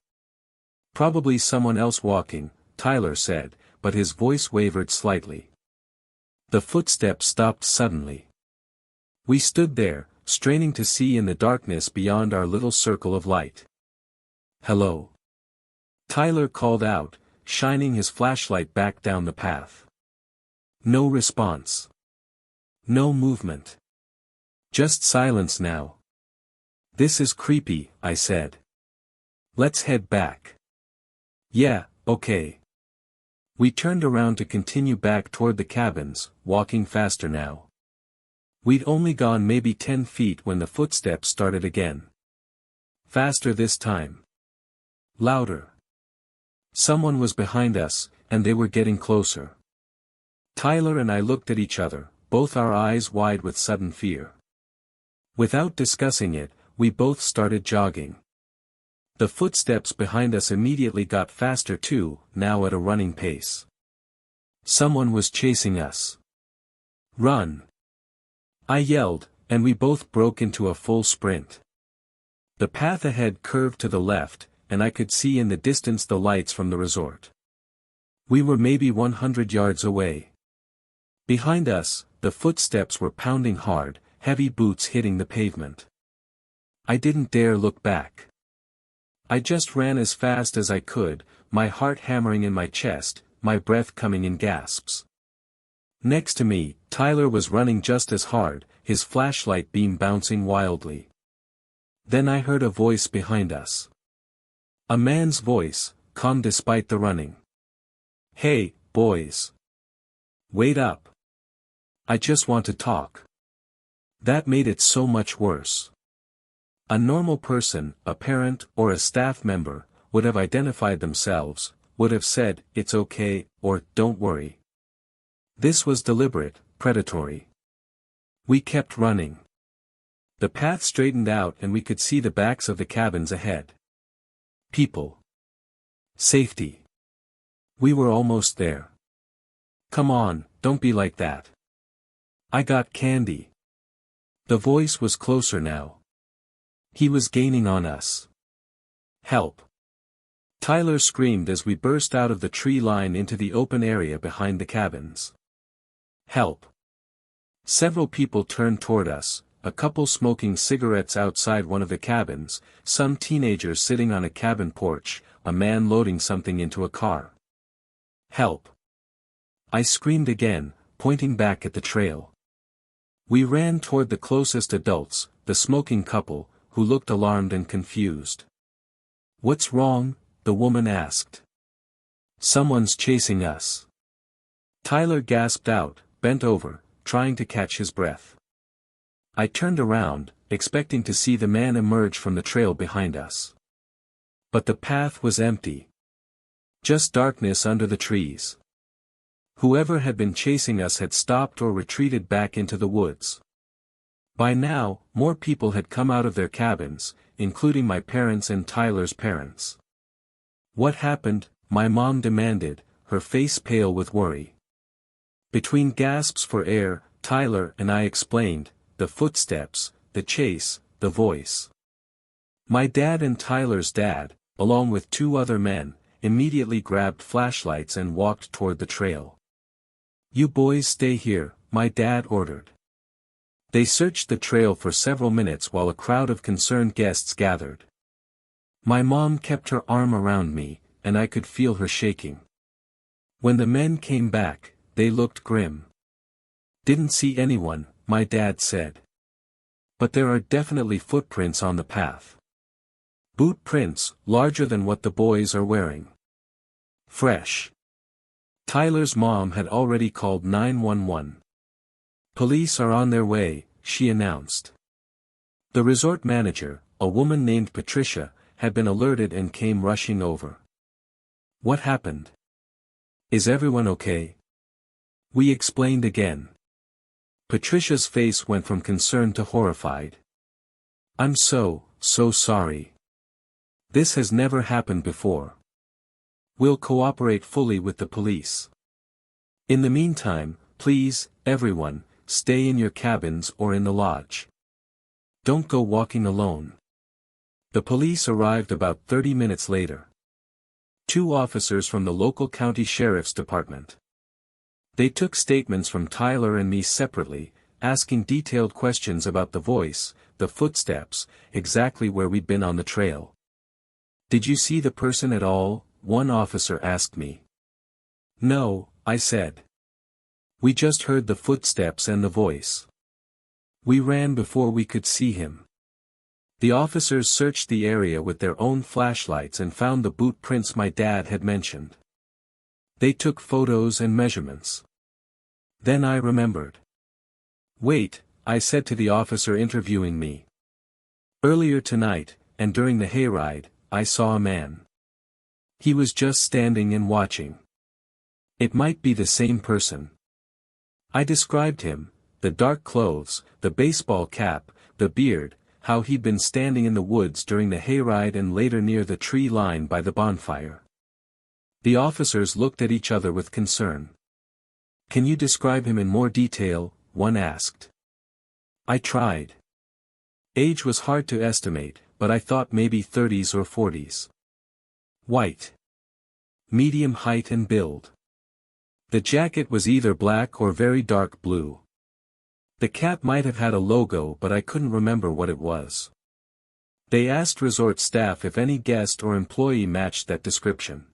Probably someone else walking, Tyler said, but his voice wavered slightly. The footsteps stopped suddenly. We stood there, straining to see in the darkness beyond our little circle of light. "Hello?" Tyler called out, shining his flashlight back down the path. No response. No movement. Just silence now. "This is creepy," I said. "Let's head back." "Yeah, okay." We turned around to continue back toward the cabins, walking faster now. We'd only gone maybe 10 feet when the footsteps started again. Faster this time. Louder. Someone was behind us, and they were getting closer. Tyler and I looked at each other, both our eyes wide with sudden fear. Without discussing it, we both started jogging. The footsteps behind us immediately got faster too, now at a running pace. Someone was chasing us. "Run!" I yelled, and we both broke into a full sprint. The path ahead curved to the left, and I could see in the distance the lights from the resort. We were maybe 100 yards away. Behind us, the footsteps were pounding hard, heavy boots hitting the pavement. I didn't dare look back. I just ran as fast as I could, my heart hammering in my chest, my breath coming in gasps. Next to me, Tyler was running just as hard, his flashlight beam bouncing wildly. Then I heard a voice behind us. A man's voice, calm despite the running. "Hey, boys. Wait up. I just want to talk." That made it so much worse. A normal person, a parent or a staff member, would have identified themselves, would have said, "It's okay," or "Don't worry." This was deliberate, predatory. We kept running. The path straightened out and we could see the backs of the cabins ahead. People. Safety. We were almost there. "Come on, don't be like that. I got candy." The voice was closer now. He was gaining on us. "Help!" Tyler screamed as we burst out of the tree line into the open area behind the cabins. "Help!" Several people turned toward us, a couple smoking cigarettes outside one of the cabins, some teenagers sitting on a cabin porch, a man loading something into a car. "Help!" I screamed again, pointing back at the trail. We ran toward the closest adults, the smoking couple, who looked alarmed and confused. "What's wrong?" the woman asked. "Someone's chasing us." Tyler gasped out, bent over, trying to catch his breath. I turned around, expecting to see the man emerge from the trail behind us. But the path was empty. Just darkness under the trees. Whoever had been chasing us had stopped or retreated back into the woods. By now, more people had come out of their cabins, including my parents and Tyler's parents. "What happened?" my mom demanded, her face pale with worry. Between gasps for air, Tyler and I explained, the footsteps, the chase, the voice. My dad and Tyler's dad, along with two other men, immediately grabbed flashlights and walked toward the trail. "You boys stay here," my dad ordered. They searched the trail for several minutes while a crowd of concerned guests gathered. My mom kept her arm around me, and I could feel her shaking. When the men came back, they looked grim. "Didn't see anyone," my dad said. "But there are definitely footprints on the path. Boot prints, larger than what the boys are wearing. Fresh." Tyler's mom had already called 911. "Police are on their way," she announced. The resort manager, a woman named Patricia, had been alerted and came rushing over. "What happened? Is everyone okay?" We explained again. Patricia's face went from concern to horrified. "I'm so sorry. This has never happened before. We'll cooperate fully with the police. In the meantime, please, everyone, stay in your cabins or in the lodge. Don't go walking alone. The police arrived about 30 minutes later. Two officers from the local county sheriff's department. They took statements from Tyler and me separately, asking detailed questions about the voice, the footsteps, exactly where we'd been on the trail. "Did you see the person at all?" one officer asked me. "No," I said. "We just heard the footsteps and the voice. We ran before we could see him." The officers searched the area with their own flashlights and found the boot prints my dad had mentioned. They took photos and measurements. Then I remembered. "Wait," I said to the officer interviewing me. "Earlier tonight, and during the hayride, I saw a man. He was just standing and watching. It might be the same person." I described him, the dark clothes, the baseball cap, the beard, how he'd been standing in the woods during the hayride and later near the tree line by the bonfire. The officers looked at each other with concern. "Can you describe him in more detail?" one asked. I tried. Age was hard to estimate, but I thought maybe 30s or 40s. White. Medium height and build. The jacket was either black or very dark blue. The cap might have had a logo, but I couldn't remember what it was. They asked resort staff if any guest or employee matched that description.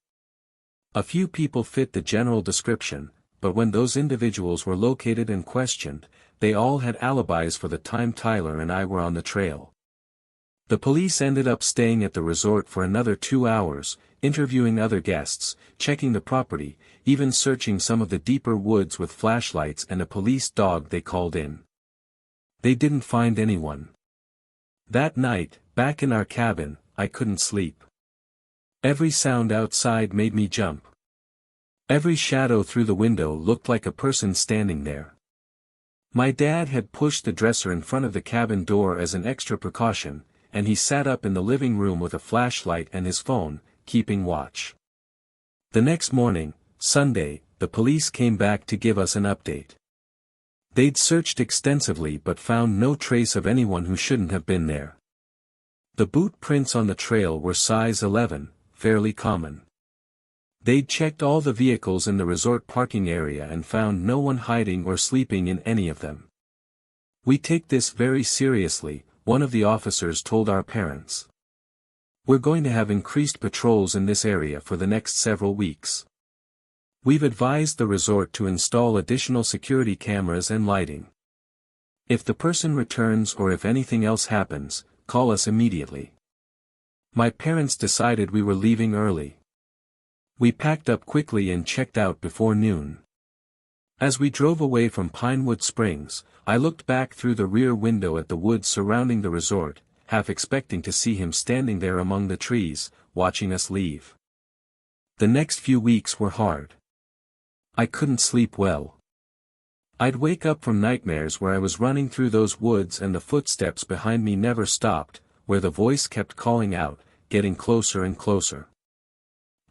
A few people fit the general description, but when those individuals were located and questioned, they all had alibis for the time Tyler and I were on the trail. The police ended up staying at the resort for another 2 hours, interviewing other guests, checking the property, even searching some of the deeper woods with flashlights and a police dog they called in. They didn't find anyone. That night, back in our cabin, I couldn't sleep. Every sound outside made me jump. Every shadow through the window looked like a person standing there. My dad had pushed the dresser in front of the cabin door as an extra precaution, and he sat up in the living room with a flashlight and his phone, keeping watch. The next morning, Sunday, the police came back to give us an update. They'd searched extensively but found no trace of anyone who shouldn't have been there. The boot prints on the trail were size 11, fairly common. They'd checked all the vehicles in the resort parking area and found no one hiding or sleeping in any of them. "We take this very seriously," one of the officers told our parents. "We're going to have increased patrols in this area for the next several weeks. We've advised the resort to install additional security cameras and lighting. If the person returns or if anything else happens, call us immediately." My parents decided we were leaving early. We packed up quickly and checked out before noon. As we drove away from Pinewood Springs, I looked back through the rear window at the woods surrounding the resort, half expecting to see him standing there among the trees, watching us leave. The next few weeks were hard. I couldn't sleep well. I'd wake up from nightmares where I was running through those woods and the footsteps behind me never stopped, where the voice kept calling out, getting closer and closer.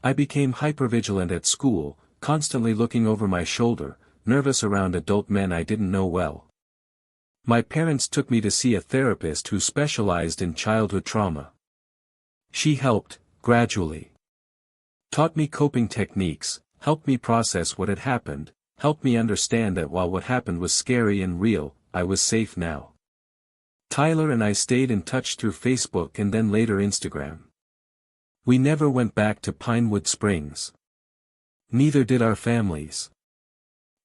I became hypervigilant at school, constantly looking over my shoulder, nervous around adult men I didn't know well. My parents took me to see a therapist who specialized in childhood trauma. She helped, gradually. Taught me coping techniques, helped me process what had happened, helped me understand that while what happened was scary and real, I was safe now. Tyler and I stayed in touch through Facebook and then later Instagram. We never went back to Pinewood Springs. Neither did our families.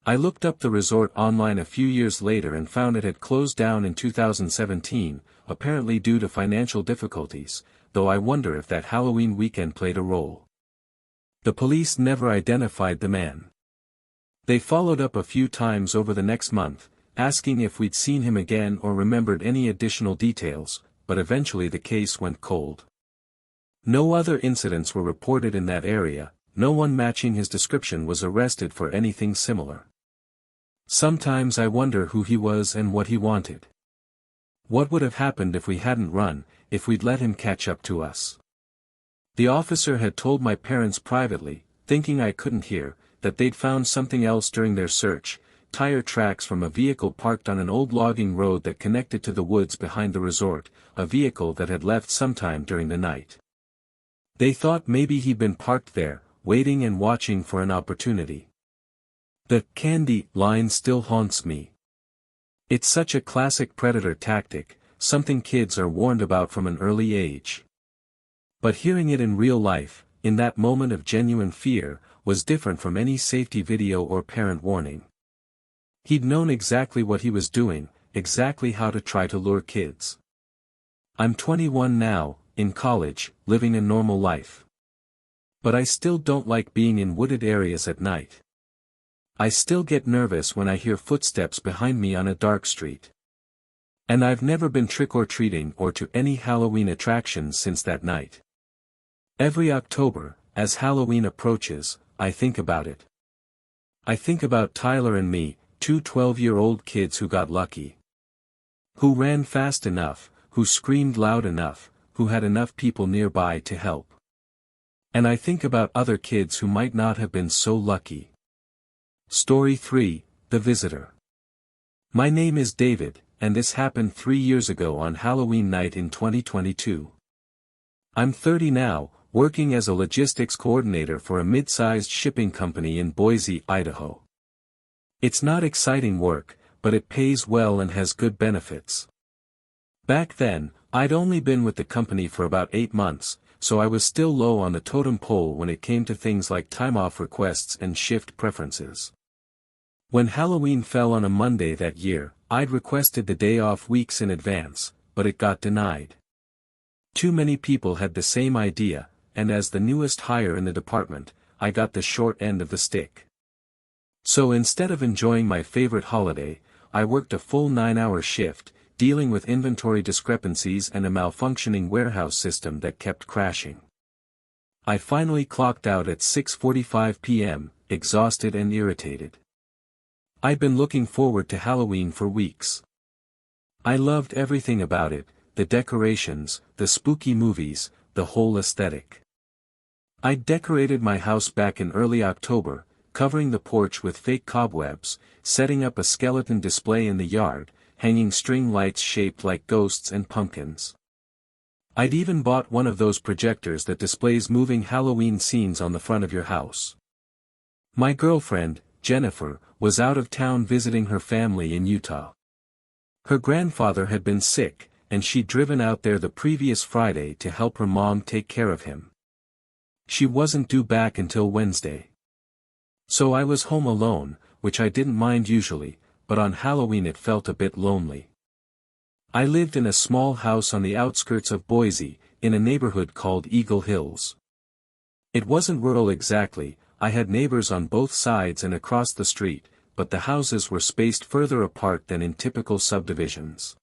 I looked up the resort online a few years later and found it had closed down in 2017, apparently due to financial difficulties, though I wonder if that Halloween weekend played a role. The police never identified the man. They followed up a few times over the next month, asking if we'd seen him again or remembered any additional details, but eventually the case went cold. No other incidents were reported in that area, no one matching his description was arrested for anything similar. Sometimes I wonder who he was and what he wanted. What would have happened if we hadn't run, if we'd let him catch up to us? The officer had told my parents privately, thinking I couldn't hear, that they'd found something else during their search, tire tracks from a vehicle parked on an old logging road that connected to the woods behind the resort, a vehicle that had left sometime during the night. They thought maybe he'd been parked there, waiting and watching for an opportunity. The "candy" line still haunts me. It's such a classic predator tactic, something kids are warned about from an early age. But hearing it in real life, in that moment of genuine fear, was different from any safety video or parent warning. He'd known exactly what he was doing, exactly how to try to lure kids. I'm 21 now, in college, living a normal life. But I still don't like being in wooded areas at night. I still get nervous when I hear footsteps behind me on a dark street. And I've never been trick-or-treating or to any Halloween attractions since that night. Every October, as Halloween approaches, I think about it. I think about Tyler and me, two 12-year-old kids who got lucky. Who ran fast enough, who screamed loud enough, who had enough people nearby to help. And I think about other kids who might not have been so lucky. Story 3, The Visitor. My name is David, and this happened 3 years ago on Halloween night in 2022. I'm 30 now, working as a logistics coordinator for a mid-sized shipping company in Boise, Idaho. It's not exciting work, but it pays well and has good benefits. Back then, I'd only been with the company for about 8 months, so I was still low on the totem pole when it came to things like time-off requests and shift preferences. When Halloween fell on a Monday that year, I'd requested the day off weeks in advance, but it got denied. Too many people had the same idea, and as the newest hire in the department, I got the short end of the stick. So instead of enjoying my favorite holiday, I worked a full 9-hour shift, dealing with inventory discrepancies and a malfunctioning warehouse system that kept crashing. I finally clocked out at 6:45 p.m., exhausted and irritated. I'd been looking forward to Halloween for weeks. I loved everything about it, the decorations, the spooky movies, the whole aesthetic. I'd decorated my house back in early October, covering the porch with fake cobwebs, setting up a skeleton display in the yard, hanging string lights shaped like ghosts and pumpkins. I'd even bought one of those projectors that displays moving Halloween scenes on the front of your house. My girlfriend, Jennifer, was out of town visiting her family in Utah. Her grandfather had been sick, and she'd driven out there the previous Friday to help her mom take care of him. She wasn't due back until Wednesday. So I was home alone, which I didn't mind usually, but on Halloween it felt a bit lonely. I lived in a small house on the outskirts of Boise, in a neighborhood called Eagle Hills. It wasn't rural exactly, I had neighbors on both sides and across the street, but the houses were spaced further apart than in typical subdivisions.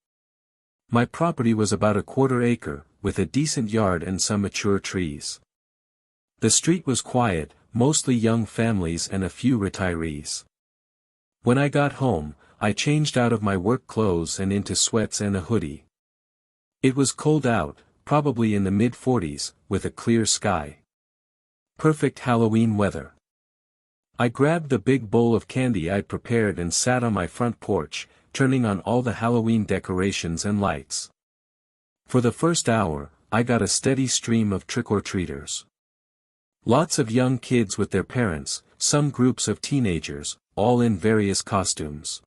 My property was about a 1/4 acre, with a decent yard and some mature trees. The street was quiet, mostly young families and a few retirees. When I got home, I changed out of my work clothes and into sweats and a hoodie. It was cold out, probably in the mid-40s, with a clear sky. Perfect Halloween weather. I grabbed the big bowl of candy I'd prepared and sat on my front porch, turning on all the Halloween decorations and lights. For the first hour, I got a steady stream of trick-or-treaters. Lots of young kids with their parents, some groups of teenagers, all in various costumes.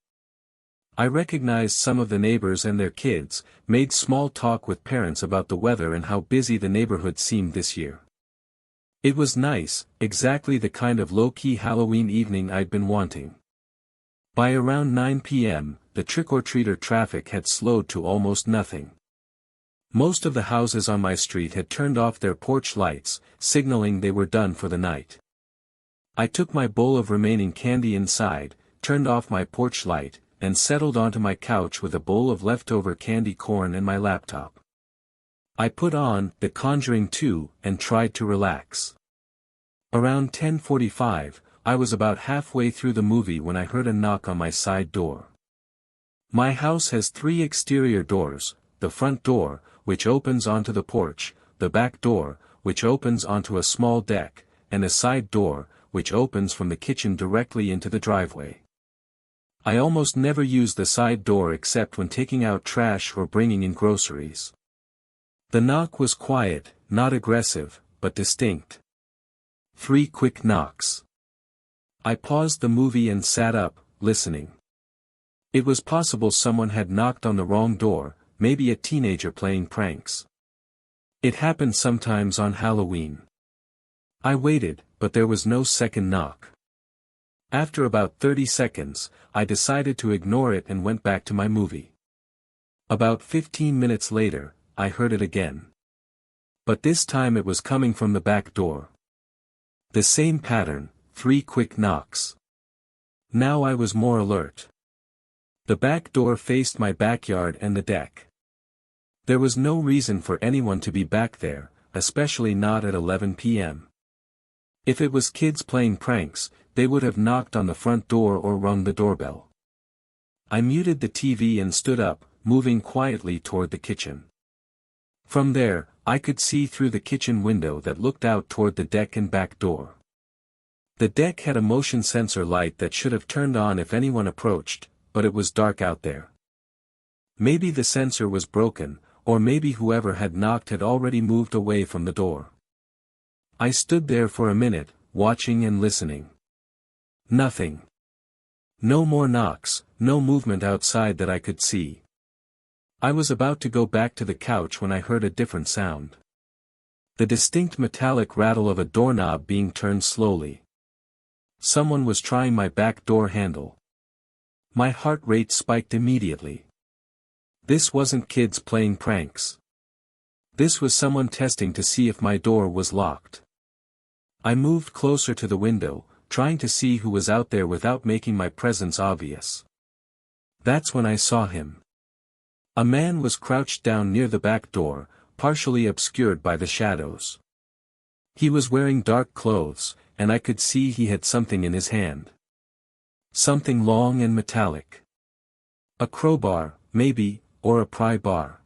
I recognized some of the neighbors and their kids, made small talk with parents about the weather and how busy the neighborhood seemed this year. It was nice, exactly the kind of low-key Halloween evening I'd been wanting. By around 9 p.m., the trick-or-treater traffic had slowed to almost nothing. Most of the houses on my street had turned off their porch lights, signaling they were done for the night. I took my bowl of remaining candy inside, turned off my porch light, and settled onto my couch with a bowl of leftover candy corn and my laptop. I put on The Conjuring 2 and tried to relax. Around 10:45, I was about halfway through the movie when I heard a knock on my side door. My house has 3 exterior doors, the front door, which opens onto the porch, the back door, which opens onto a small deck, and a side door, which opens from the kitchen directly into the driveway. I almost never use the side door except when taking out trash or bringing in groceries. The knock was quiet, not aggressive, but distinct. 3 quick knocks. I paused the movie and sat up, listening. It was possible someone had knocked on the wrong door, maybe a teenager playing pranks. It happened sometimes on Halloween. I waited, but there was no second knock. After about 30 seconds, I decided to ignore it and went back to my movie. About 15 minutes later, I heard it again. But this time it was coming from the back door. The same pattern, 3 quick knocks. Now I was more alert. The back door faced my backyard and the deck. There was no reason for anyone to be back there, especially not at 11 p.m. If it was kids playing pranks, they would have knocked on the front door or rung the doorbell. I muted the TV and stood up, moving quietly toward the kitchen. From there, I could see through the kitchen window that looked out toward the deck and back door. The deck had a motion sensor light that should have turned on if anyone approached, but it was dark out there. Maybe the sensor was broken, or maybe whoever had knocked had already moved away from the door. I stood there for a minute, watching and listening. Nothing. No more knocks, no movement outside that I could see. I was about to go back to the couch when I heard a different sound. The distinct metallic rattle of a doorknob being turned slowly. Someone was trying my back door handle. My heart rate spiked immediately. This wasn't kids playing pranks. This was someone testing to see if my door was locked. I moved closer to the window, trying to see who was out there without making my presence obvious. That's when I saw him. A man was crouched down near the back door, partially obscured by the shadows. He was wearing dark clothes, and I could see he had something in his hand. Something long and metallic. A crowbar, maybe, or a pry bar.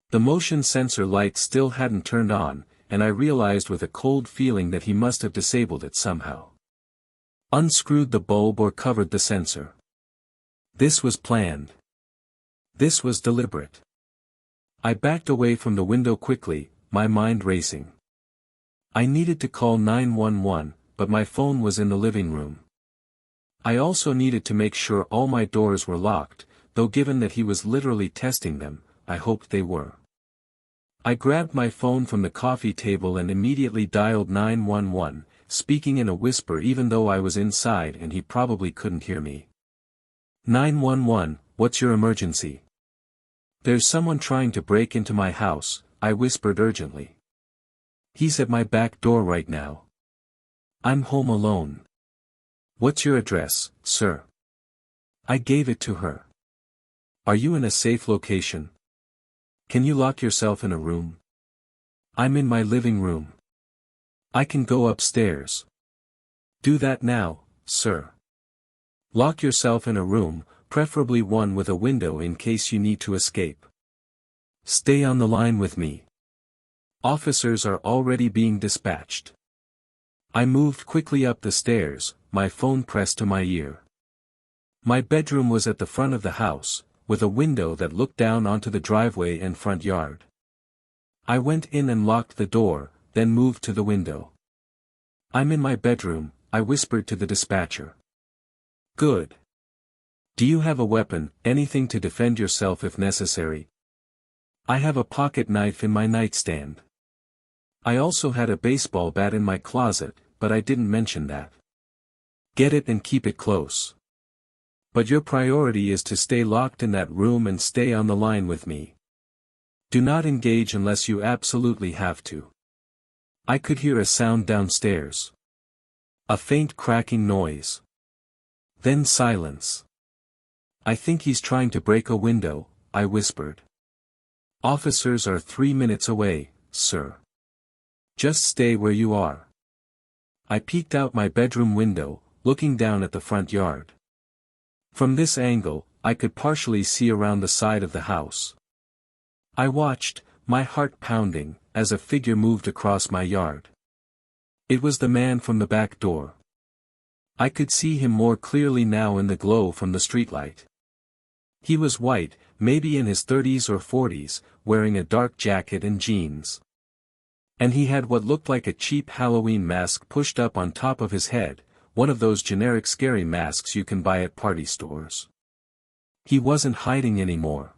The motion sensor light still hadn't turned on, and I realized with a cold feeling that he must have disabled it somehow. Unscrewed the bulb or covered the sensor. This was planned. This was deliberate. I backed away from the window quickly, my mind racing. I needed to call 911, but my phone was in the living room. I also needed to make sure all my doors were locked, though given that he was literally testing them, I hoped they were. I grabbed my phone from the coffee table and immediately dialed 911, speaking in a whisper even though I was inside and he probably couldn't hear me. 911, what's your emergency? There's someone trying to break into my house, I whispered urgently. He's at my back door right now. I'm home alone. What's your address, sir? I gave it to her. Are you in a safe location? Can you lock yourself in a room? I'm in my living room. I can go upstairs. Do that now, sir. Lock yourself in a room, preferably one with a window in case you need to escape. Stay on the line with me. Officers are already being dispatched. I moved quickly up the stairs, my phone pressed to my ear. My bedroom was at the front of the house, with a window that looked down onto the driveway and front yard. I went in and locked the door, then moved to the window. I'm in my bedroom, I whispered to the dispatcher. Good. Do you have a weapon, anything to defend yourself if necessary? I have a pocket knife in my nightstand. I also had a baseball bat in my closet, but I didn't mention that. Get it and keep it close. But your priority is to stay locked in that room and stay on the line with me. Do not engage unless you absolutely have to. I could hear a sound downstairs. A faint cracking noise. Then silence. I think he's trying to break a window, I whispered. Officers are 3 minutes away, sir. Just stay where you are. I peeked out my bedroom window, looking down at the front yard. From this angle, I could partially see around the side of the house. I watched, my heart pounding, as a figure moved across my yard. It was the man from the back door. I could see him more clearly now in the glow from the streetlight. He was white, maybe in his 30s or 40s, wearing a dark jacket and jeans. And he had what looked like a cheap Halloween mask pushed up on top of his head, one of those generic scary masks you can buy at party stores. He wasn't hiding anymore.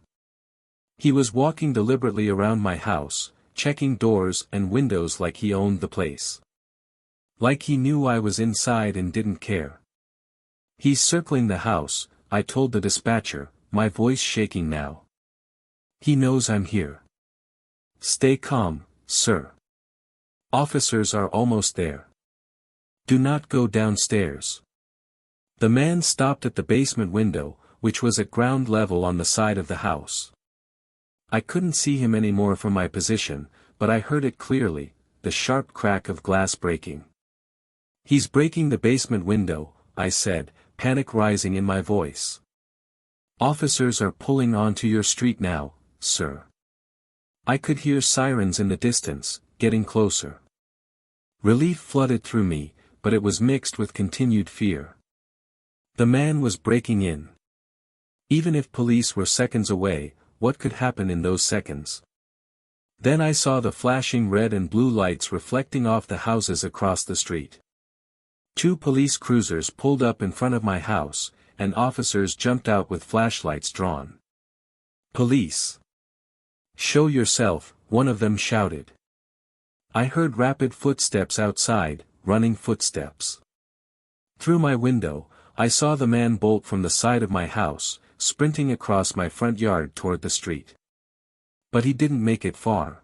He was walking deliberately around my house, checking doors and windows like he owned the place. Like he knew I was inside and didn't care. "He's circling the house," I told the dispatcher, my voice shaking now. "He knows I'm here." "Stay calm, sir. Officers are almost there. Do not go downstairs." The man stopped at the basement window, which was at ground level on the side of the house. I couldn't see him anymore from my position, but I heard it clearly, the sharp crack of glass breaking. "He's breaking the basement window," I said, panic rising in my voice. "Officers are pulling onto your street now, sir." I could hear sirens in the distance, getting closer. Relief flooded through me, but it was mixed with continued fear. The man was breaking in. Even if police were seconds away, what could happen in those seconds? Then I saw the flashing red and blue lights reflecting off the houses across the street. 2 police cruisers pulled up in front of my house, and officers jumped out with flashlights drawn. "Police! Show yourself," one of them shouted. I heard rapid footsteps outside, running footsteps. Through my window, I saw the man bolt from the side of my house, sprinting across my front yard toward the street. But he didn't make it far.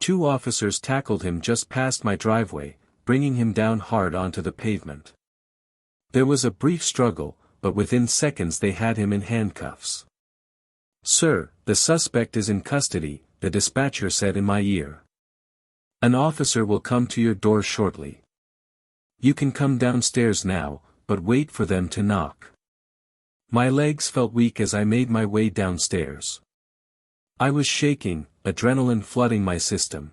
2 officers tackled him just past my driveway, bringing him down hard onto the pavement. There was a brief struggle, but within seconds they had him in handcuffs. "Sir, the suspect is in custody," the dispatcher said in my ear. "An officer will come to your door shortly. You can come downstairs now, but wait for them to knock." My legs felt weak as I made my way downstairs. I was shaking, adrenaline flooding my system.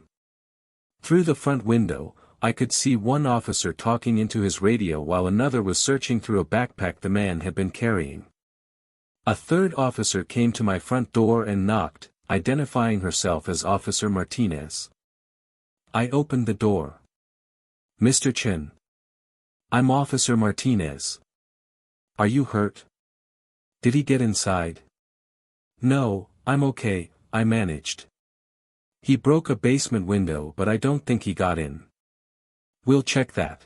Through the front window, I could see one officer talking into his radio while another was searching through a backpack the man had been carrying. A third officer came to my front door and knocked, identifying herself as Officer Martinez. I opened the door. "Mr. Chen. I'm Officer Martinez. Are you hurt? Did he get inside?" "No, I'm okay," I managed. "He broke a basement window but I don't think he got in. We'll check that.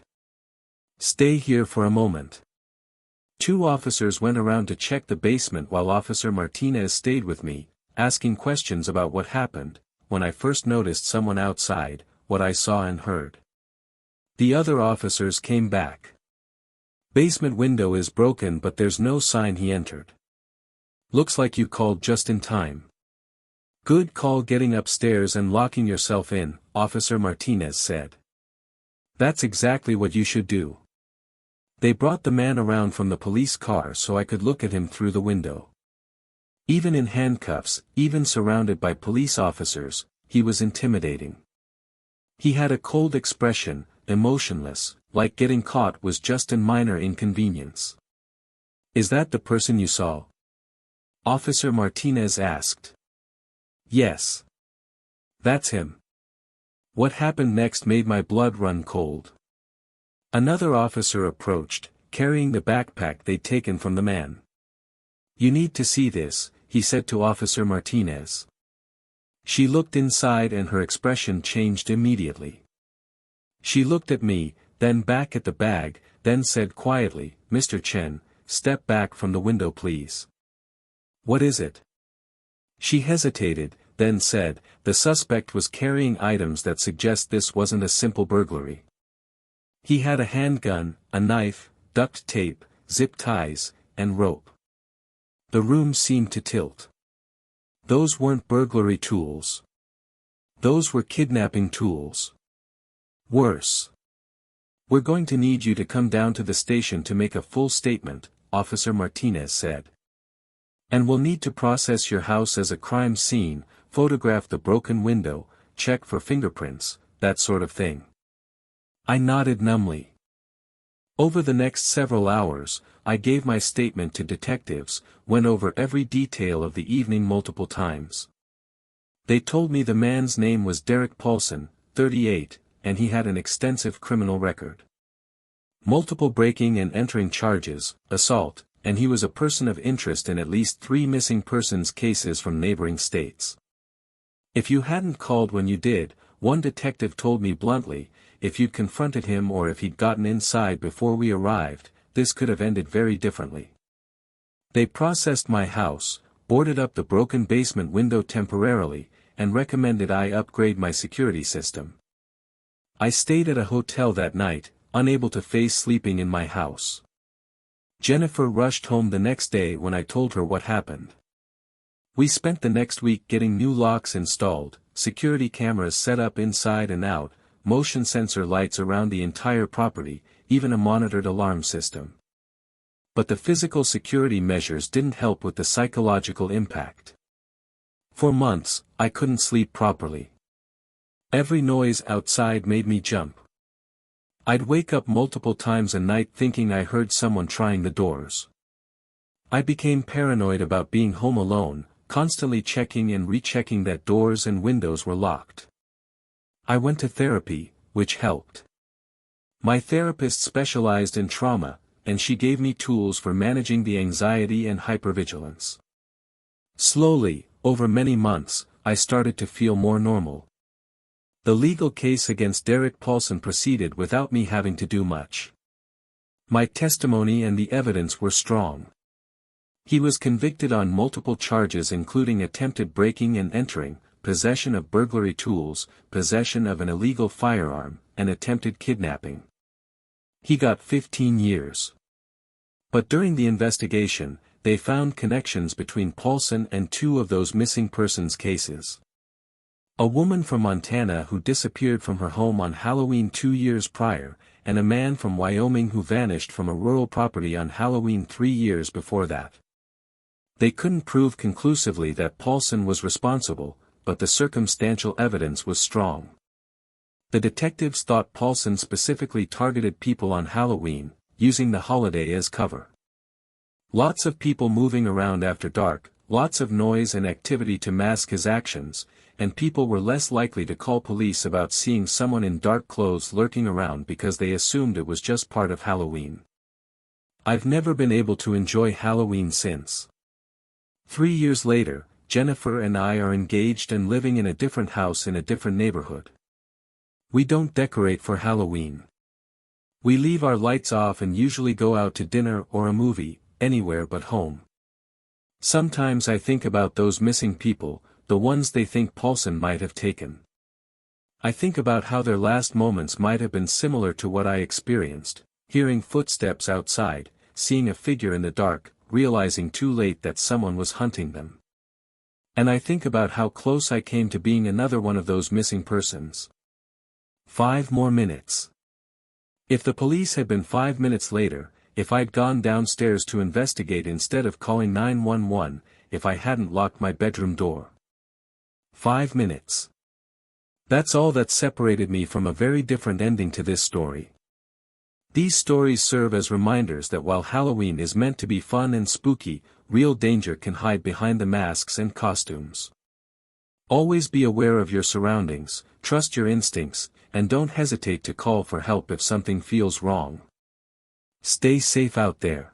Stay here for a moment." 2 officers went around to check the basement while Officer Martinez stayed with me, asking questions about what happened, when I first noticed someone outside, what I saw and heard. The other officers came back. "Basement window is broken but there's no sign he entered. Looks like you called just in time. Good call getting upstairs and locking yourself in," Officer Martinez said. "That's exactly what you should do." They brought the man around from the police car so I could look at him through the window. Even in handcuffs, even surrounded by police officers, he was intimidating. He had a cold expression, emotionless, like getting caught was just a minor inconvenience. "Is that the person you saw?" Officer Martinez asked. "Yes. That's him." What happened next made my blood run cold. Another officer approached, carrying the backpack they'd taken from the man. "You need to see this," he said to Officer Martinez. She looked inside and her expression changed immediately. She looked at me, then back at the bag, then said quietly, "Mr. Chen, step back from the window please." "What is it?" She hesitated, then said, "The suspect was carrying items that suggest this wasn't a simple burglary. He had a handgun, a knife, duct tape, zip ties, and rope." The room seemed to tilt. Those weren't burglary tools. Those were kidnapping tools. Worse. "We're going to need you to come down to the station to make a full statement," Officer Martinez said. "And we'll need to process your house as a crime scene, photograph the broken window, check for fingerprints, that sort of thing." I nodded numbly. Over the next several hours, I gave my statement to detectives, went over every detail of the evening multiple times. They told me the man's name was Derek Paulson, 38, and he had an extensive criminal record. Multiple breaking and entering charges, assault, and he was a person of interest in at least 3 missing persons cases from neighboring states. If you hadn't called when you did, one detective told me bluntly, if you'd confronted him or if he'd gotten inside before we arrived, this could have ended very differently. They processed my house, boarded up the broken basement window temporarily, and recommended I upgrade my security system. I stayed at a hotel that night, unable to face sleeping in my house. Jennifer rushed home the next day when I told her what happened. We spent the next week getting new locks installed, security cameras set up inside and out, motion sensor lights around the entire property, even a monitored alarm system. But the physical security measures didn't help with the psychological impact. For months, I couldn't sleep properly. Every noise outside made me jump. I'd wake up multiple times a night thinking I heard someone trying the doors. I became paranoid about being home alone, constantly checking and rechecking that doors and windows were locked. I went to therapy, which helped. My therapist specialized in trauma, and she gave me tools for managing the anxiety and hypervigilance. Slowly, over many months, I started to feel more normal. The legal case against Derek Paulson proceeded without me having to do much. My testimony and the evidence were strong. He was convicted on multiple charges including attempted breaking and entering, possession of burglary tools, possession of an illegal firearm, and attempted kidnapping. He got 15 years. But during the investigation, they found connections between Paulson and 2 of those missing persons cases. A woman from Montana who disappeared from her home on Halloween 2 years prior, and a man from Wyoming who vanished from a rural property on Halloween 3 years before that. They couldn't prove conclusively that Paulson was responsible, but the circumstantial evidence was strong. The detectives thought Paulson specifically targeted people on Halloween, using the holiday as cover. Lots of people moving around after dark, lots of noise and activity to mask his actions, and people were less likely to call police about seeing someone in dark clothes lurking around because they assumed it was just part of Halloween. I've never been able to enjoy Halloween since. 3 years later, Jennifer and I are engaged and living in a different house in a different neighborhood. We don't decorate for Halloween. We leave our lights off and usually go out to dinner or a movie, anywhere but home. Sometimes I think about those missing people, the ones they think Paulson might have taken. I think about how their last moments might have been similar to what I experienced, hearing footsteps outside, seeing a figure in the dark, realizing too late that someone was hunting them. And I think about how close I came to being another one of those missing persons. 5 more minutes. If the police had been 5 minutes later, if I'd gone downstairs to investigate instead of calling 911, if I hadn't locked my bedroom door. 5 minutes. That's all that separated me from a very different ending to this story. These stories serve as reminders that while Halloween is meant to be fun and spooky, real danger can hide behind the masks and costumes. Always be aware of your surroundings, trust your instincts, and don't hesitate to call for help if something feels wrong. Stay safe out there.